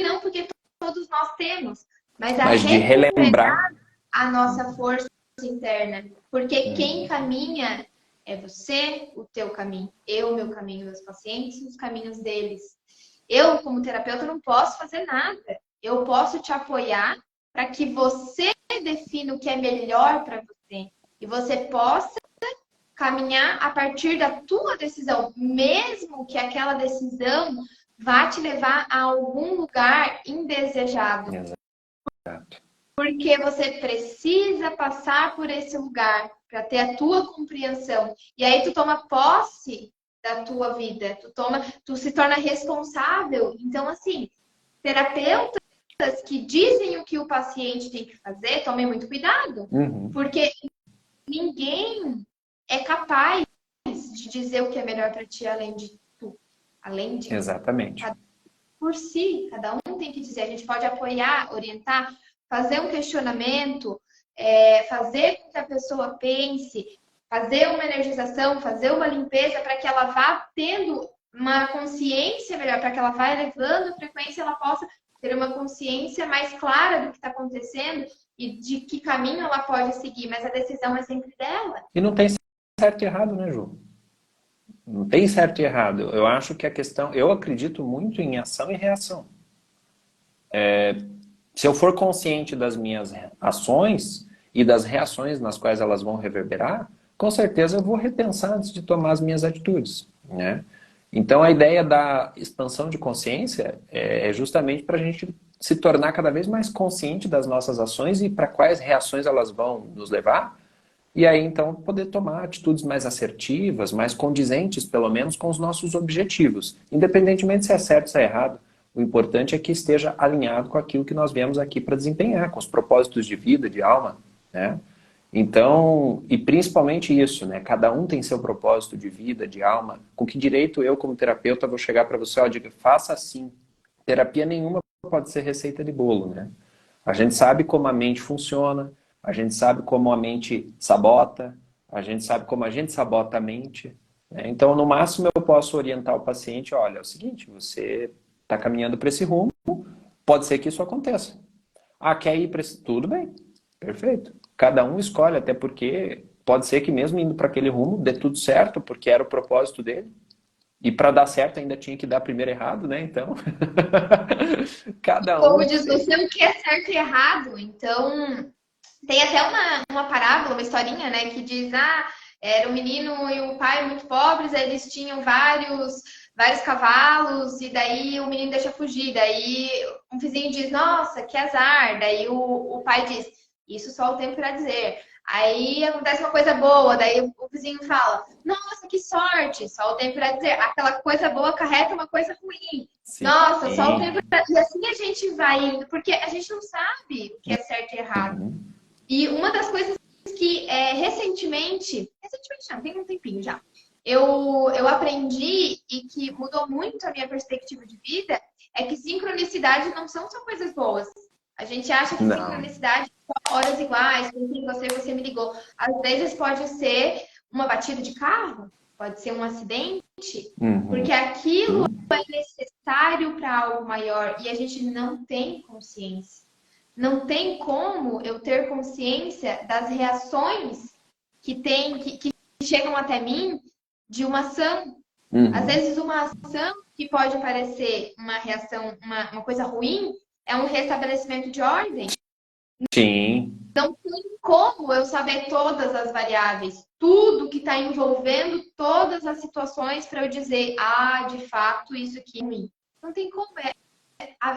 não porque todos nós temos, mas a Mas de relembrar. a nossa força interna. Porque quem caminha é você, o teu caminho, eu, meu caminho, meus pacientes, os caminhos deles. Eu, como terapeuta, não posso fazer nada. Eu posso te apoiar para que você defina o que é melhor para você. E você possa caminhar a partir da tua decisão, mesmo que aquela decisão vá te levar a algum lugar indesejado. Exato. Porque você precisa passar por esse lugar para ter a tua compreensão. E aí tu toma posse da tua vida, tu se torna responsável. Então, assim, terapeutas que dizem o que o paciente tem que fazer, tomem muito cuidado. Porque ninguém é capaz de dizer o que é melhor para ti além de tu. Além de Exatamente. por si, cada um tem que dizer. A gente pode apoiar, orientar, fazer um questionamento, fazer com que a pessoa pense, fazer uma energização, fazer uma limpeza para que ela vá tendo uma consciência melhor, para que ela vá elevando a frequência, ela possa ter uma consciência mais clara do que está acontecendo e de que caminho ela pode seguir, mas a decisão é sempre dela. E não tem certo e errado, né, Ju? Não tem certo e errado. Eu acho que a questão... Eu acredito muito em ação e reação. Se eu for consciente das minhas ações e das reações nas quais elas vão reverberar, com certeza eu vou repensar antes de tomar as minhas atitudes, né? Então a ideia da expansão de consciência é justamente para a gente se tornar cada vez mais consciente das nossas ações e para quais reações elas vão nos levar. E aí, então, poder tomar atitudes mais assertivas, mais condizentes, pelo menos, com os nossos objetivos. Independentemente se é certo ou se é errado, o importante é que esteja alinhado com aquilo que nós viemos aqui para desempenhar, com os propósitos de vida, de alma, né? Então, e principalmente isso, né? Cada um tem seu propósito de vida, de alma. Com que direito eu, como terapeuta, vou chegar para você, ó, diga, faça assim. Terapia nenhuma pode ser receita de bolo, né? A gente sabe como a mente funciona, a gente sabe como a mente sabota, a gente sabe como a gente sabota a mente, né? Então, no máximo, eu posso orientar o paciente, olha, é o seguinte, você está caminhando para esse rumo, pode ser que isso aconteça. Ah, quer ir para esse... Tudo bem, perfeito. Cada um escolhe, até porque pode ser que mesmo indo para aquele rumo, dê tudo certo, porque era o propósito dele. E para dar certo ainda tinha que dar primeiro errado, né? Então, cada Como um... diz você, o que é certo e errado. Então, tem até uma parábola, uma historinha, né, que diz, era um menino e um pai muito pobres, aí eles tinham vários cavalos, e daí o menino deixa fugir. Daí um vizinho diz, nossa, que azar. Daí o pai diz, isso só o tempo irá dizer. Aí acontece uma coisa boa, daí o vizinho fala, nossa, que sorte, só o tempo irá dizer. Aquela coisa boa carrega uma coisa ruim. Sim. Nossa, só o tempo irá dizer. E assim a gente vai indo, porque a gente não sabe o que é certo e errado. E uma das coisas que recentemente não, tem um tempinho já, eu aprendi e que mudou muito a minha perspectiva de vida é que sincronicidade não são só coisas boas. A gente acha que sincronicidade são horas iguais, você me ligou. Às vezes pode ser uma batida de carro, pode ser um acidente, porque aquilo é necessário para algo maior e a gente não tem consciência. Não tem como eu ter consciência das reações que chegam até mim de uma ação. Às vezes uma ação que pode parecer uma reação, uma coisa ruim, é um restabelecimento de ordem. Sim. Não tem como eu saber todas as variáveis, tudo que está envolvendo todas as situações para eu dizer, de fato, isso aqui é ruim. Não tem como.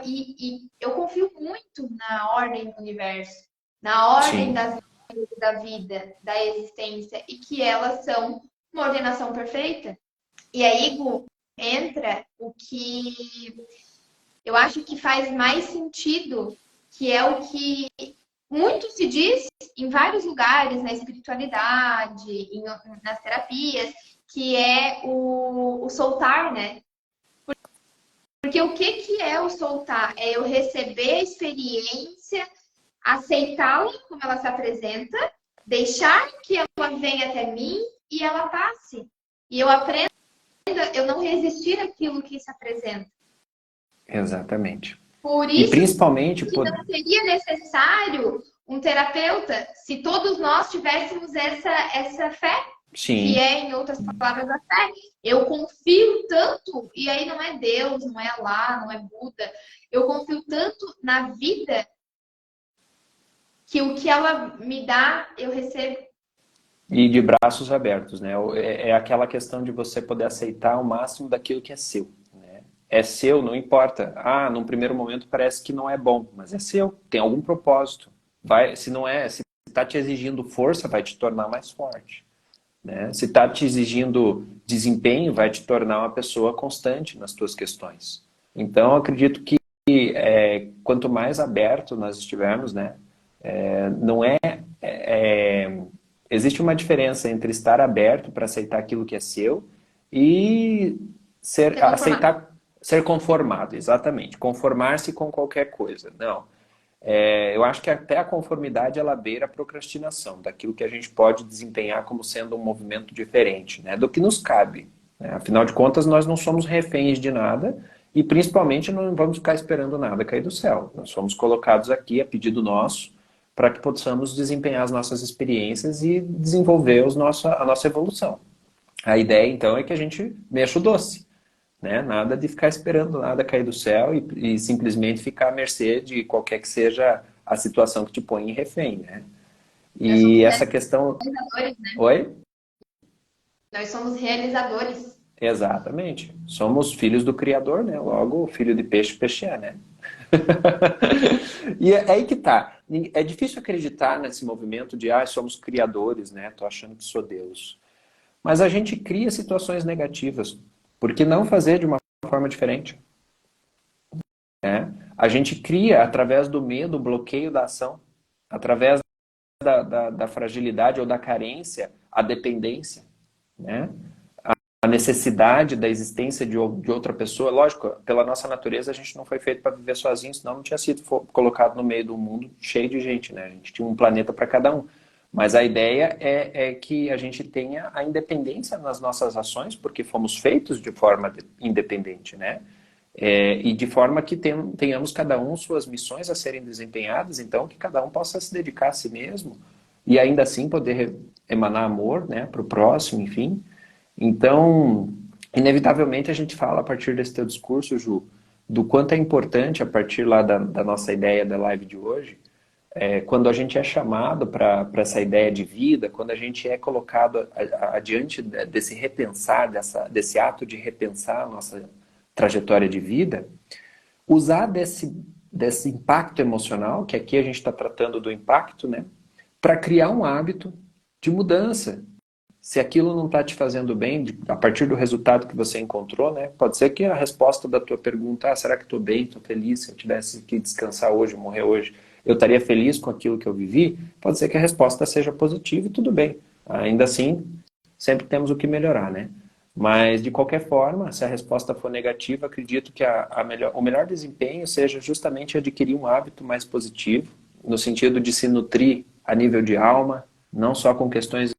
E eu confio muito na ordem do universo, na ordem das leis da vida, da existência, e que elas são uma ordenação perfeita. E aí, Gu, entra o que eu acho que faz mais sentido, que é o que muito se diz em vários lugares, na espiritualidade, nas terapias, que é o soltar, né? Porque o que é o soltar? É eu receber a experiência aceitá-la como ela se apresenta, deixar que ela venha até mim e ela passe. E eu aprendo eu não resistir àquilo que se apresenta. Exatamente. Por E isso principalmente... que não seria necessário um terapeuta se todos nós tivéssemos essa fé, Sim. que é, em outras palavras, a fé. Eu confio tanto, e aí não é Deus, não é Alá, não é Buda, eu confio tanto na vida que o que ela me dá, eu recebo. E de braços abertos, né? É aquela questão de você poder aceitar o máximo daquilo que é seu, né? É seu, não importa. Ah, num primeiro momento parece que não é bom, mas é seu, tem algum propósito. Vai, se não é, se está te exigindo força, vai te tornar mais forte, né? Se está te exigindo desempenho, vai te tornar uma pessoa constante nas tuas questões. Então, eu acredito que quanto mais aberto nós estivermos, né? Não existe uma diferença entre estar aberto para aceitar aquilo que é seu e Ser conformado. ser conformado, exatamente. Conformar-se com qualquer coisa. Não. Eu acho que até a conformidade ela beira a procrastinação, daquilo que a gente pode desempenhar como sendo um movimento diferente, né, do que nos cabe, né? Afinal de contas, nós não somos reféns de nada e principalmente não vamos ficar esperando nada cair do céu. Nós somos colocados aqui a pedido nosso para que possamos desempenhar as nossas experiências e desenvolver a nossa evolução. A ideia, então, é que a gente mexa o doce, né? Nada de ficar esperando nada cair do céu e simplesmente ficar à mercê de qualquer que seja a situação que te põe em refém, né? Nós somos E essa questão... realizadores, né? Oi? Nós somos realizadores. Exatamente. Somos filhos do Criador, né? Logo, filho de peixe, peixe é, né? E é aí que tá. É difícil acreditar nesse movimento de, somos criadores, né? Tô achando que sou Deus. Mas a gente cria situações negativas. Por que não fazer de uma forma diferente? Né? A gente cria, através do medo, o bloqueio da ação. Através da fragilidade ou da carência, a dependência. Né? A necessidade da existência de outra pessoa. Lógico, pela nossa natureza, a gente não foi feito para viver sozinho, senão não tinha sido colocado no meio do mundo cheio de gente. Né? A gente tinha um planeta para cada um. Mas a ideia é que a gente tenha a independência nas nossas ações, porque fomos feitos de forma independente, né? E de forma que tenhamos cada um suas missões a serem desempenhadas, então que cada um possa se dedicar a si mesmo e ainda assim poder emanar amor, né, para o próximo, enfim. Então, inevitavelmente a gente fala a partir desse teu discurso, Ju, do quanto é importante, a partir lá da nossa ideia da live de hoje, quando a gente é chamado para essa ideia de vida, quando a gente é colocado adiante desse repensar, desse ato de repensar a nossa trajetória de vida, usar desse impacto emocional, que aqui a gente está tratando do impacto, né, para criar um hábito de mudança. Se aquilo não está te fazendo bem, a partir do resultado que você encontrou, né, pode ser que a resposta da tua pergunta, será que estou bem, estou feliz, se eu tivesse que descansar hoje, morrer hoje, eu estaria feliz com aquilo que eu vivi? Pode ser que a resposta seja positiva e tudo bem. Ainda assim, sempre temos o que melhorar, né? Mas, de qualquer forma, se a resposta for negativa, acredito que o melhor desempenho seja justamente adquirir um hábito mais positivo, no sentido de se nutrir a nível de alma, não só com questões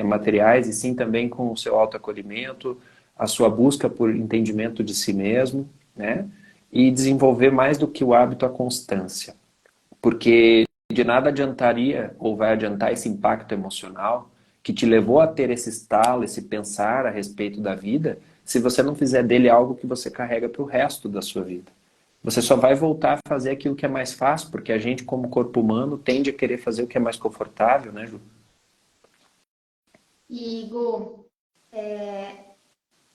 materiais, e sim também com o seu autoacolhimento, a sua busca por entendimento de si mesmo, né? E desenvolver mais do que o hábito, a constância. Porque de nada adiantaria, ou vai adiantar esse impacto emocional que te levou a ter esse estalo, esse pensar a respeito da vida, se você não fizer dele algo que você carrega para o resto da sua vida. Você só vai voltar a fazer aquilo que é mais fácil, porque a gente, como corpo humano, tende a querer fazer o que é mais confortável, né, Ju? Igor,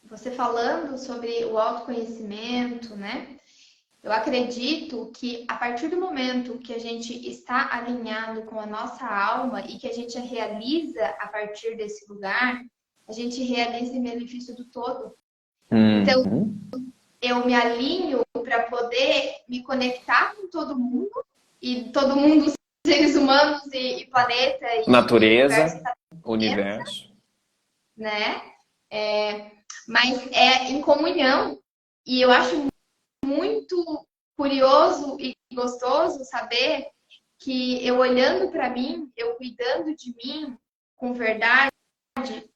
você falando sobre o autoconhecimento, né? Eu acredito que a partir do momento que a gente está alinhado com a nossa alma e que a gente realiza a partir desse lugar, a gente realiza em benefício do todo. Então, eu me alinho para poder me conectar com e todo mundo, seres humanos e planeta Natureza, universo, né? Mas é em comunhão. E eu acho muito curioso e gostoso saber que eu olhando para mim, eu cuidando de mim com verdade,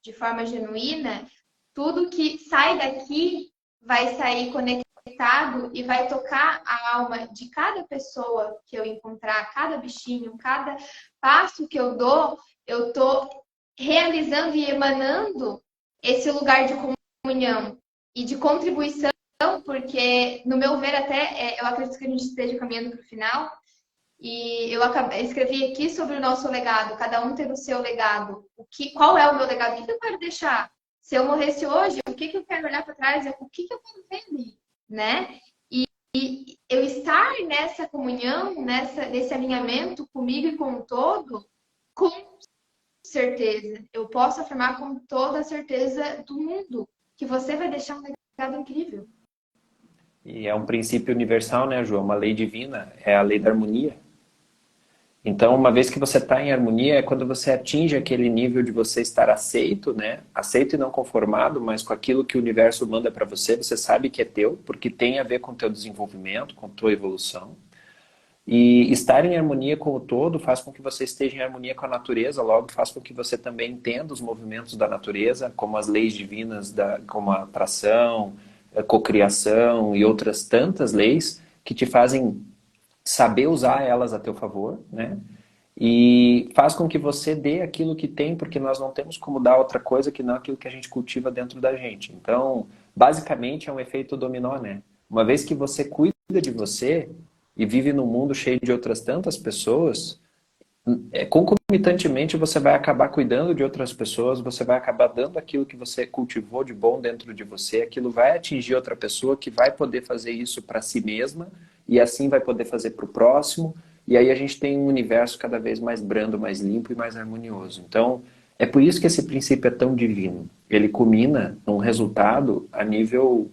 de forma genuína, tudo que sai daqui vai sair conectado e vai tocar a alma de cada pessoa que eu encontrar, cada bichinho, cada passo que eu dou, eu tô realizando e emanando esse lugar de comunhão e de contribuição, porque, no meu ver, até eu acredito que a gente esteja caminhando para o final. E eu escrevi aqui sobre o nosso legado, cada um ter o seu legado. Qual é o meu legado? O que eu quero deixar? Se eu morresse hoje, o que eu quero olhar para trás? O que eu quero ver ali, né? E eu estar nessa comunhão, nesse alinhamento comigo e com o todo, com certeza. Eu posso afirmar com toda a certeza do mundo que você vai deixar um legado incrível. E é um princípio universal, né, João? Uma lei divina, é a lei da harmonia. Então, uma vez que você está em harmonia, é quando você atinge aquele nível de você estar aceito, né? Aceito e não conformado, mas com aquilo que o universo manda para você, você sabe que é teu, porque tem a ver com o teu desenvolvimento, com a tua evolução. E estar em harmonia com o todo faz com que você esteja em harmonia com a natureza, logo faz com que você também entenda os movimentos da natureza, como as leis divinas, como a atração, a cocriação e outras tantas leis que te fazem saber usar elas a teu favor, né? E faz com que você dê aquilo que tem, porque nós não temos como dar outra coisa que não aquilo que a gente cultiva dentro da gente. Então, basicamente é um efeito dominó, né? Uma vez que você cuida de você e vive num mundo cheio de outras tantas pessoas, concomitantemente você vai acabar cuidando de outras pessoas, você vai acabar dando aquilo que você cultivou de bom dentro de você, aquilo vai atingir outra pessoa que vai poder fazer isso para si mesma e assim vai poder fazer para o próximo, e aí a gente tem um universo cada vez mais brando, mais limpo e mais harmonioso. Então, é por isso que esse princípio é tão divino. Ele culmina num resultado a nível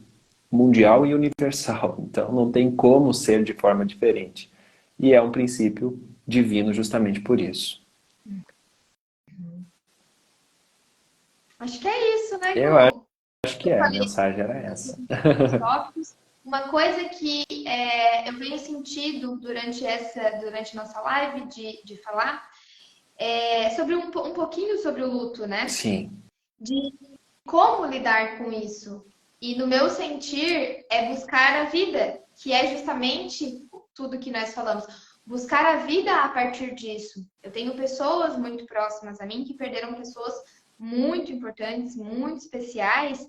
mundial e universal, então não tem como ser de forma diferente. E é um princípio divino justamente por isso. Acho que é isso, né, Eu Gu? acho que a mensagem era essa. Tópicos. Uma coisa que eu venho sentindo durante nossa live de falar sobre um pouquinho sobre o luto, né? Sim. De como lidar com isso. E no meu sentir é buscar a vida, que é justamente tudo que nós falamos. Buscar a vida a partir disso. Eu tenho pessoas muito próximas a mim que perderam pessoas muito importantes, muito especiais,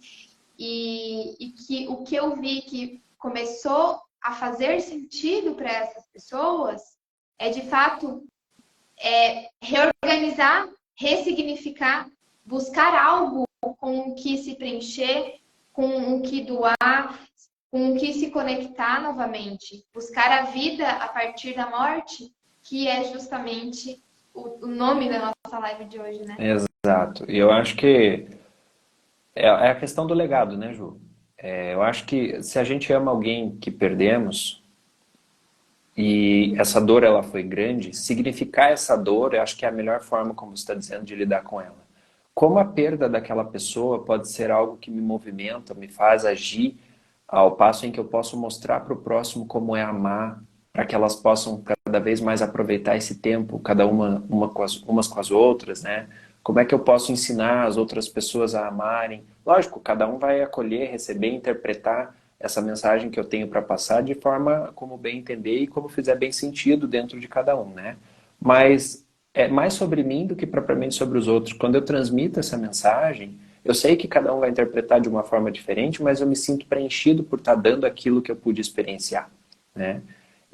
e que o que eu vi que começou a fazer sentido para essas pessoas é, de fato, reorganizar, ressignificar, buscar algo com o que se preencher, com o que doar, com o que se conectar novamente. Buscar a vida a partir da morte, que é justamente o nome da nossa live de hoje, né? Exato. E eu acho que é a questão do legado, né, Ju? Eu acho que se a gente ama alguém que perdemos e essa dor ela foi grande, significar essa dor, eu acho que é a melhor forma, como você está dizendo, de lidar com ela. Como a perda daquela pessoa pode ser algo que me movimenta, me faz agir, ao passo em que eu posso mostrar para o próximo como é amar, para que elas possam cada vez mais aproveitar esse tempo, cada uma umas com as outras, né? Como é que eu posso ensinar as outras pessoas a amarem? Lógico, cada um vai acolher, receber, interpretar essa mensagem que eu tenho para passar de forma como bem entender e como fizer bem sentido dentro de cada um, né? Mas é mais sobre mim do que propriamente sobre os outros. Quando eu transmito essa mensagem, eu sei que cada um vai interpretar de uma forma diferente, mas eu me sinto preenchido por estar dando aquilo que eu pude experienciar, né?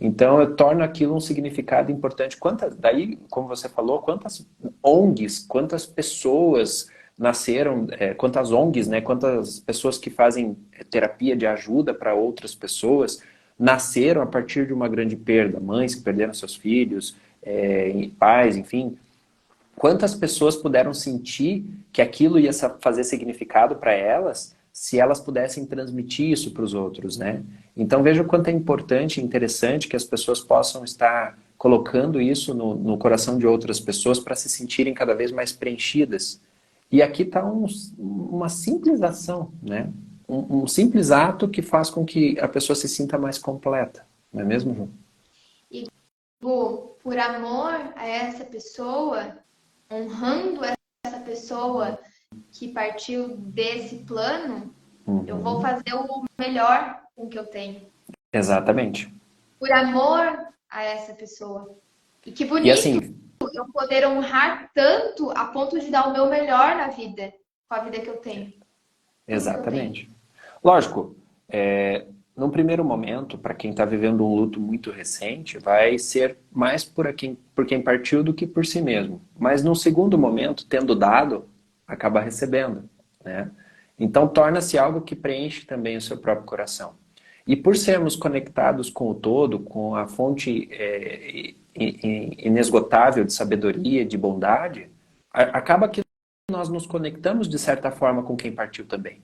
Então eu torno aquilo um significado importante. Daí, como você falou, quantas ONGs, quantas pessoas nasceram, quantas ONGs, né, quantas pessoas que fazem terapia de ajuda para outras pessoas nasceram a partir de uma grande perda, mães que perderam seus filhos, pais, enfim. Quantas pessoas puderam sentir que aquilo ia fazer significado para elas se elas pudessem transmitir isso para os outros, né? Então veja o quanto é importante e interessante que as pessoas possam estar colocando isso no coração de outras pessoas para se sentirem cada vez mais preenchidas. E aqui está uma simples ação, né? Um simples ato que faz com que a pessoa se sinta mais completa, não é mesmo, João? E, Gu, por amor a essa pessoa, honrando essa pessoa que partiu desse plano, eu vou fazer o melhor com o que eu tenho. Exatamente. Por amor a essa pessoa. E que E bonito assim, eu poder honrar tanto a ponto de dar o meu melhor na vida, com a vida que eu tenho. Tudo que eu tenho. exatamente. Lógico, num primeiro momento, para quem está vivendo um luto muito recente, vai ser mais por quem partiu do que por si mesmo. Mas num segundo momento, tendo dado, acaba recebendo, né? Então torna-se algo que preenche também o seu próprio coração. E por sermos conectados com o todo, com a fonte inesgotável de sabedoria, de bondade, acaba que nós nos conectamos de certa forma com quem partiu também.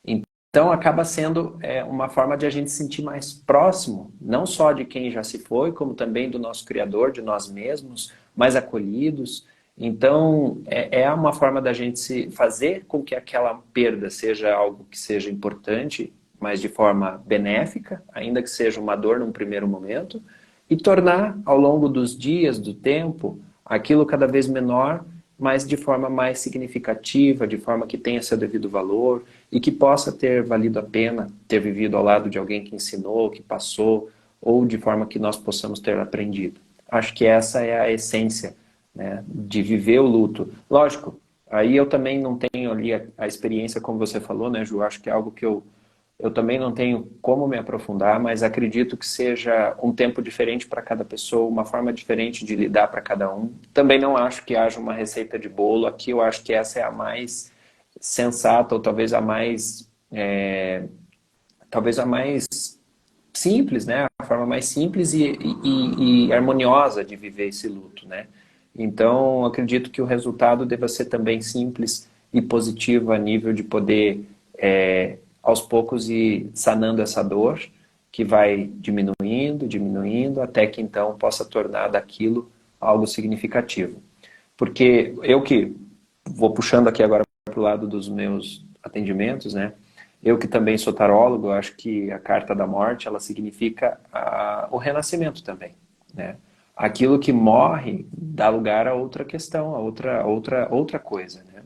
Então acaba sendo uma forma de a gente se sentir mais próximo, não só de quem já se foi, como também do nosso Criador, de nós mesmos, mais acolhidos. Então é uma forma da gente se fazer com que aquela perda seja algo que seja importante, mas de forma benéfica, ainda que seja uma dor num primeiro momento, e tornar ao longo dos dias, do tempo, aquilo cada vez menor, mas de forma mais significativa, de forma que tenha seu devido valor e que possa ter valido a pena ter vivido ao lado de alguém que ensinou, que passou, ou de forma que nós possamos ter aprendido. Acho que essa é a essência, né, de viver o luto. Lógico, aí eu também não tenho ali a experiência, como você falou, né, Ju? Acho que é algo que eu também não tenho como me aprofundar, mas acredito que seja um tempo diferente para cada pessoa, uma forma diferente de lidar para cada um. Também não acho que haja uma receita de bolo. Aqui eu acho que essa é a mais sensata, ou talvez a mais simples, né? A forma mais simples e harmoniosa de viver esse luto, né? Então, acredito que o resultado deva ser também simples e positivo a nível de poder, aos poucos, ir sanando essa dor, que vai diminuindo, diminuindo, até que então possa tornar daquilo algo significativo. Porque eu que vou puxando aqui agora para o lado dos meus atendimentos, né? Eu que também sou tarólogo, acho que a carta da morte, ela significa o renascimento também, né? Aquilo que morre dá lugar a outra questão, a outra coisa, né?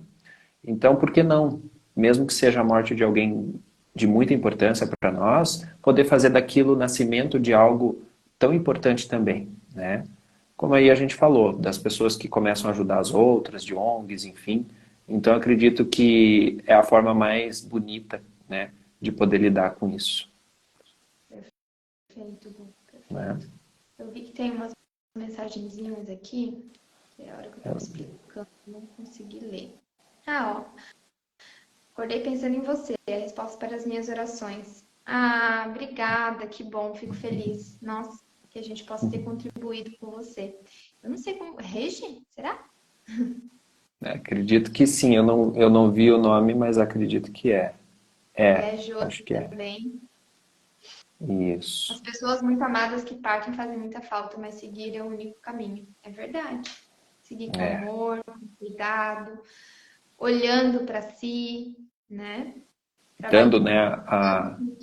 Então, por que não? Mesmo que seja a morte de alguém de muita importância para nós, poder fazer daquilo o nascimento de algo tão importante também, né? Como aí a gente falou, das pessoas que começam a ajudar as outras, de ONGs, enfim. Então, eu acredito que é a forma mais bonita, né, de poder lidar com isso. Perfeito, Gu, Né? perfeito. Eu vi que tem umas mensagenzinhas aqui, que é a hora que eu tava explicando, não consegui ler. Ah, ó. Acordei pensando em você, a resposta para as minhas orações. Ah, obrigada, que bom, fico feliz. Nossa, que a gente possa ter contribuído com você. Eu não sei como. Regi? Será? Acredito que sim, eu não vi o nome, mas acredito que é. É, Acho Josi que é. também. As Isso. pessoas muito amadas que partem fazem muita falta, mas seguir é o único caminho. É verdade. Seguir com É. amor, com cuidado, olhando para si, né? Dando, né, Trabalhando.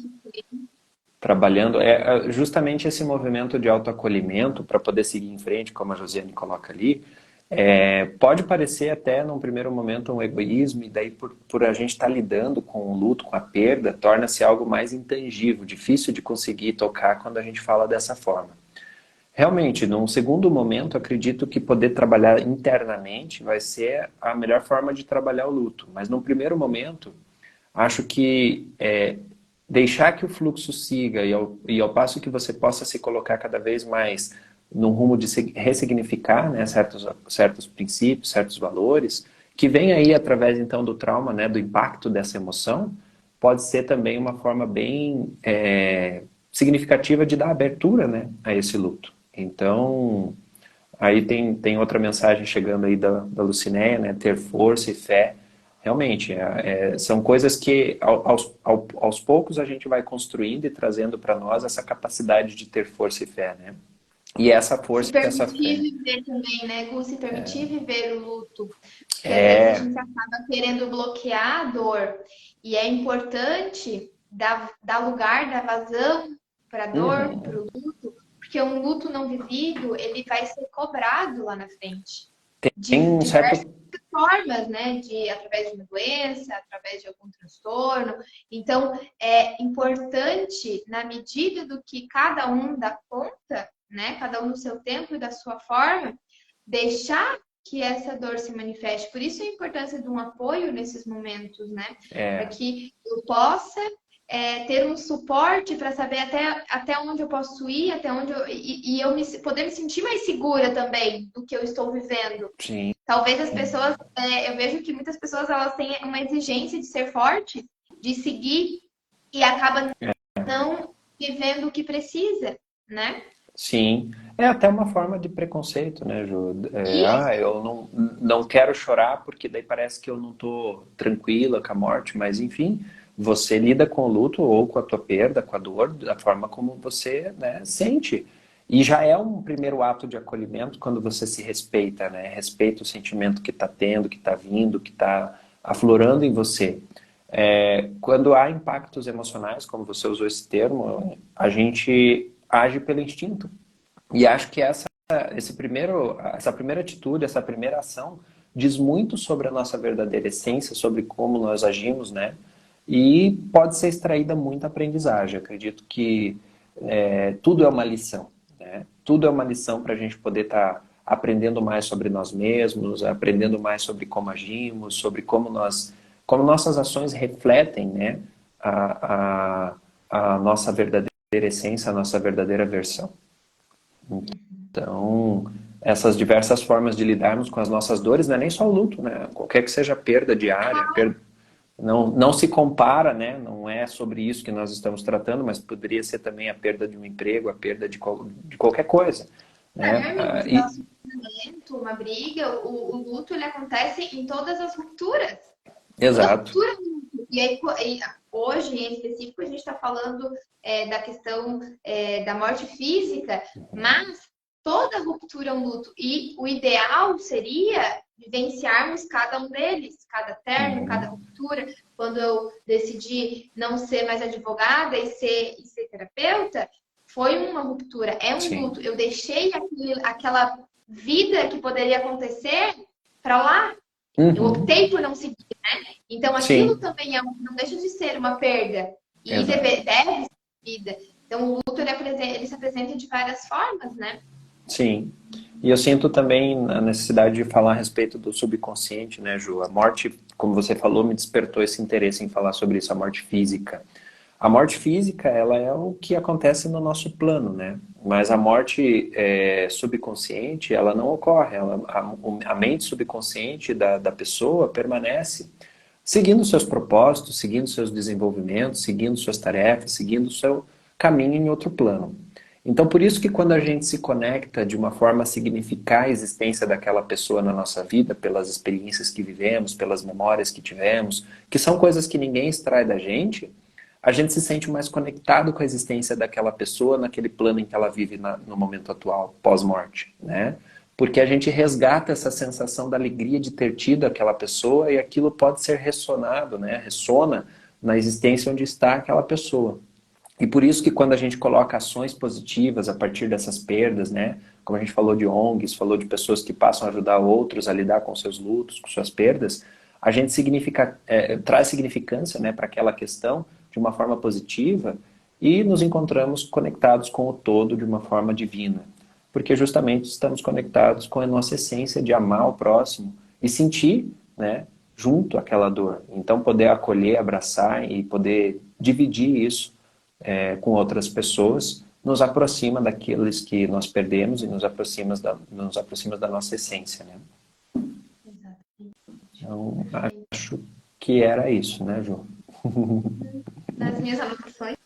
trabalhando, é justamente esse movimento de autoacolhimento para poder seguir em frente, como a Josiane coloca ali, pode parecer até num primeiro momento um egoísmo, e daí por a gente estar lidando com o luto, com a perda, torna-se algo mais intangível, difícil de conseguir tocar quando a gente fala dessa forma. Realmente, num segundo momento, acredito que poder trabalhar internamente vai ser a melhor forma de trabalhar o luto, mas num primeiro momento, acho que deixar que o fluxo siga e ao passo que você possa se colocar cada vez mais num rumo de ressignificar, né, certos princípios, certos valores, que vem aí através então do trauma, né, do impacto dessa emoção, pode ser também uma forma bem significativa de dar abertura, né, a esse luto. Então, aí tem outra mensagem chegando aí da Lucinéia, né, ter força e fé. Realmente, são coisas que aos poucos a gente vai construindo e trazendo para nós essa capacidade de ter força e fé, né? E essa Se força e essa permitir fé. viver também, né, Gu? Se permitir viver o luto. Porque às vezes a É, gente acaba querendo bloquear a dor. E é importante dar lugar, dar vazão para a dor, para uhum, o luto, porque um luto não vivido, ele vai ser cobrado lá na frente. Tem De um diversas certo... formas, né? Através de uma doença, através de algum transtorno. Então, é importante, na medida do que cada um dá conta, né? Cada um no seu tempo e da sua forma, deixar que essa dor se manifeste. Por isso a importância de um apoio nesses momentos, né? Para que eu possa ter um suporte para saber até onde eu posso ir, até onde eu poder me sentir mais segura também do que eu estou vivendo. Sim. Talvez as pessoas, eu vejo que muitas pessoas elas têm uma exigência de ser forte, de seguir e acaba não vivendo o que precisa, né? Sim, é até uma forma de preconceito, né, Ju? Isso. Eu não quero chorar porque daí parece que eu não tô tranquila com a morte, mas enfim, você lida com o luto ou com a tua perda, com a dor, da forma como você, né, sente. E já é um primeiro ato de acolhimento quando você se respeita, né? Respeita o sentimento que está tendo, que está vindo, que está aflorando em você. Quando há impactos emocionais, como você usou esse termo, a gente age pelo instinto. E acho que essa primeira atitude, essa primeira ação, diz muito sobre a nossa verdadeira essência, sobre como nós agimos, né? E pode ser extraída muita aprendizagem. Acredito que tudo é uma lição, né? Tudo é uma lição para a gente poder estar aprendendo mais sobre nós mesmos, aprendendo mais sobre como agimos, sobre como nossas ações refletem, né, a, a nossa verdadeira essência, a nossa verdadeira versão. Então, essas diversas formas de lidarmos com as nossas dores, não é nem só o luto, né? Qualquer que seja a perda diária, não se compara, né? Não é sobre isso que nós estamos tratando, mas poderia ser também a perda de um emprego, a perda de qualquer coisa, né? Um relacionamento, uma briga, o luto ele acontece em todas as rupturas. Toda Exato. ruptura é luto. E aí, hoje, em específico, a gente está falando da questão da morte física, mas toda ruptura é um luto. E o ideal seria vivenciarmos cada um deles, cada término, cada ruptura. Quando eu decidi não ser mais advogada e ser terapeuta, foi uma ruptura, é um Sim. luto. Eu deixei aquela vida que poderia acontecer para lá. Eu optei por não seguir, né? Então aquilo Sim, também não deixa de ser uma perda e exato. deve ser vida. Então o luto ele se apresenta de várias formas, né? Sim. E eu sinto também a necessidade de falar a respeito do subconsciente, né, Ju? A morte, como você falou, me despertou esse interesse em falar sobre isso, a morte física. A morte física, ela é o que acontece no nosso plano, né? Mas a morte subconsciente, ela não ocorre. A mente subconsciente da pessoa permanece seguindo seus propósitos, seguindo seus desenvolvimentos, seguindo suas tarefas, seguindo o seu caminho em outro plano. Então, por isso que quando a gente se conecta de uma forma a significar a existência daquela pessoa na nossa vida, pelas experiências que vivemos, pelas memórias que tivemos, que são coisas que ninguém extrai da gente, a gente se sente mais conectado com a existência daquela pessoa naquele plano em que ela vive no momento atual, pós-morte, né? Porque a gente resgata essa sensação da alegria de ter tido aquela pessoa e aquilo pode ser ressonado, né? Ressona na existência onde está aquela pessoa. E por isso que quando a gente coloca ações positivas a partir dessas perdas, né? Como a gente falou de ONGs, falou de pessoas que passam a ajudar outros a lidar com seus lutos, com suas perdas, a gente traz significância, né, para aquela questão de uma forma positiva e nos encontramos conectados com o todo de uma forma divina. Porque justamente estamos conectados com a nossa essência de amar o próximo e sentir, né, junto aquela dor. Então poder acolher, abraçar e poder dividir isso com outras pessoas, nos aproxima daqueles que nós perdemos e nos aproxima da nossa essência, né? Então, acho que era isso, né, Ju? Nas minhas anotações,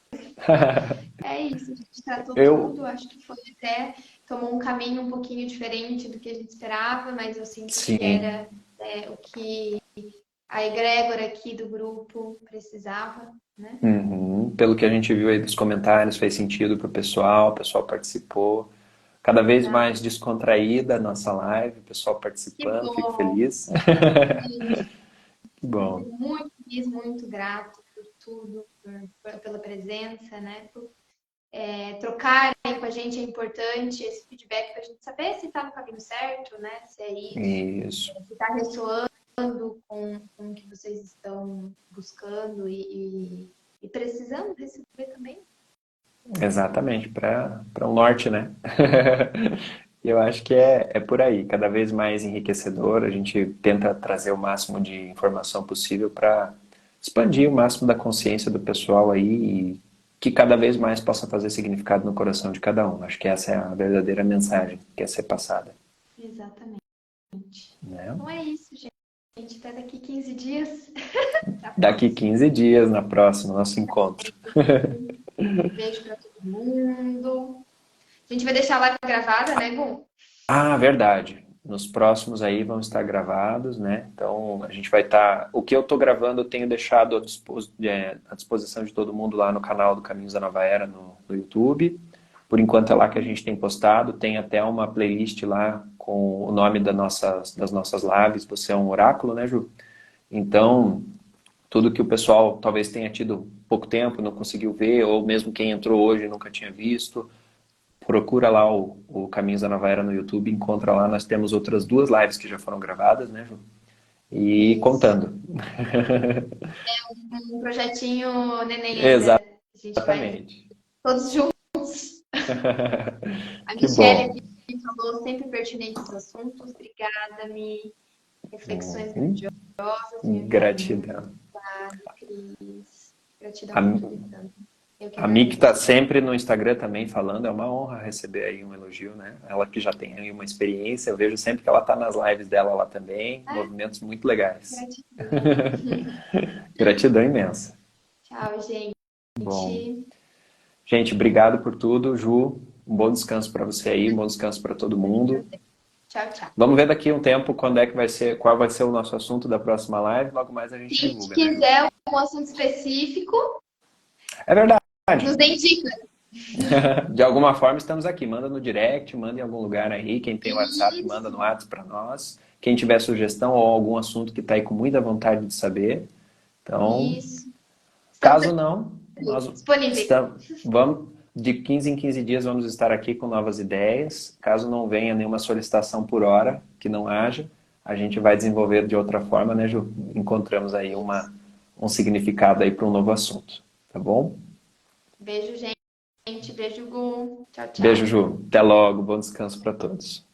é isso. A gente tratou Eu, tudo. Acho que foi até tomou um caminho um pouquinho diferente do que a gente esperava, mas eu sinto que sim, era o que a egrégora aqui do grupo precisava, né? pelo que a gente viu aí dos comentários, fez sentido para o pessoal participou. Cada vez Ah, mais descontraída a nossa live, o pessoal que participando, fico bom! feliz. Que bom. Muito feliz, muito grato por tudo, pela presença, né? trocarem com a gente é importante, esse feedback para a gente saber se está no caminho certo, né? Se é Isso. se está ressoando com o que vocês estão buscando e precisando receber também. Exatamente, para o norte, né? Eu acho que é por aí, cada vez mais enriquecedor. A gente tenta trazer o máximo de informação possível para expandir o máximo da consciência do pessoal aí e que cada vez mais possa fazer significado no coração de cada um. Acho que essa é a verdadeira mensagem que quer ser passada. Exatamente. Né? Então é isso, gente. Até daqui 15 dias. Daqui 15 dias, na próxima, nosso encontro. Beijo para todo mundo. A gente vai deixar a live gravada, né, Gu? Ah, verdade. Nos próximos aí vão estar gravados, né? Então a gente vai estar. O que eu estou gravando eu tenho deixado à disposição de todo mundo lá no canal do Caminhos da Nova Era no YouTube. Por enquanto é lá que a gente tem postado. Tem até uma playlist lá com o nome das nossas lives. Você é um oráculo, né, Ju? Então, tudo que o pessoal talvez tenha tido pouco tempo, não conseguiu ver, ou mesmo quem entrou hoje nunca tinha visto, procura lá o Caminhos da Nova Era no YouTube, encontra lá, nós temos outras 2 lives que já foram gravadas, né, Ju? E Isso. contando. Um projetinho neném ainda. A gente vai Exatamente. todos juntos. A Que Michelle bom. aqui falou sempre pertinentes assuntos. Obrigada, Mi. Reflexões grandiosas. Gratidão. Cris. Gratidão A, infinita. Eu que a Mi que agradeço. está sempre no Instagram também falando, é uma honra receber aí um elogio, né? Ela que já tem aí uma experiência, eu vejo sempre que ela está nas lives dela lá também, movimentos muito legais. Gratidão. Gratidão imensa. Tchau, gente. Bom, gente, obrigado por tudo, Ju. Um bom descanso para você aí, um bom descanso para todo mundo. Tchau, tchau. Vamos ver daqui a um tempo quando é que vai ser, qual vai ser o nosso assunto da próxima live. Logo mais a gente Se divulga, né, Ju? quiser um assunto específico, É verdade. nos dê dicas. De alguma forma estamos aqui. Manda no direct, manda em algum lugar aí. Quem tem WhatsApp, manda no WhatsApp para nós. Quem tiver sugestão ou algum assunto que está aí com muita vontade de saber. Então, Isso. caso não, nós Disponíveis. vamos, de 15 em 15 dias vamos estar aqui com novas ideias. Caso não venha nenhuma solicitação por hora, que não haja, a gente vai desenvolver de outra forma, né, Ju? Encontramos aí um significado aí para um novo assunto. Tá bom? Beijo, gente. Beijo, Gu. Tchau, tchau. Beijo, Ju. Até logo. Bom descanso para todos.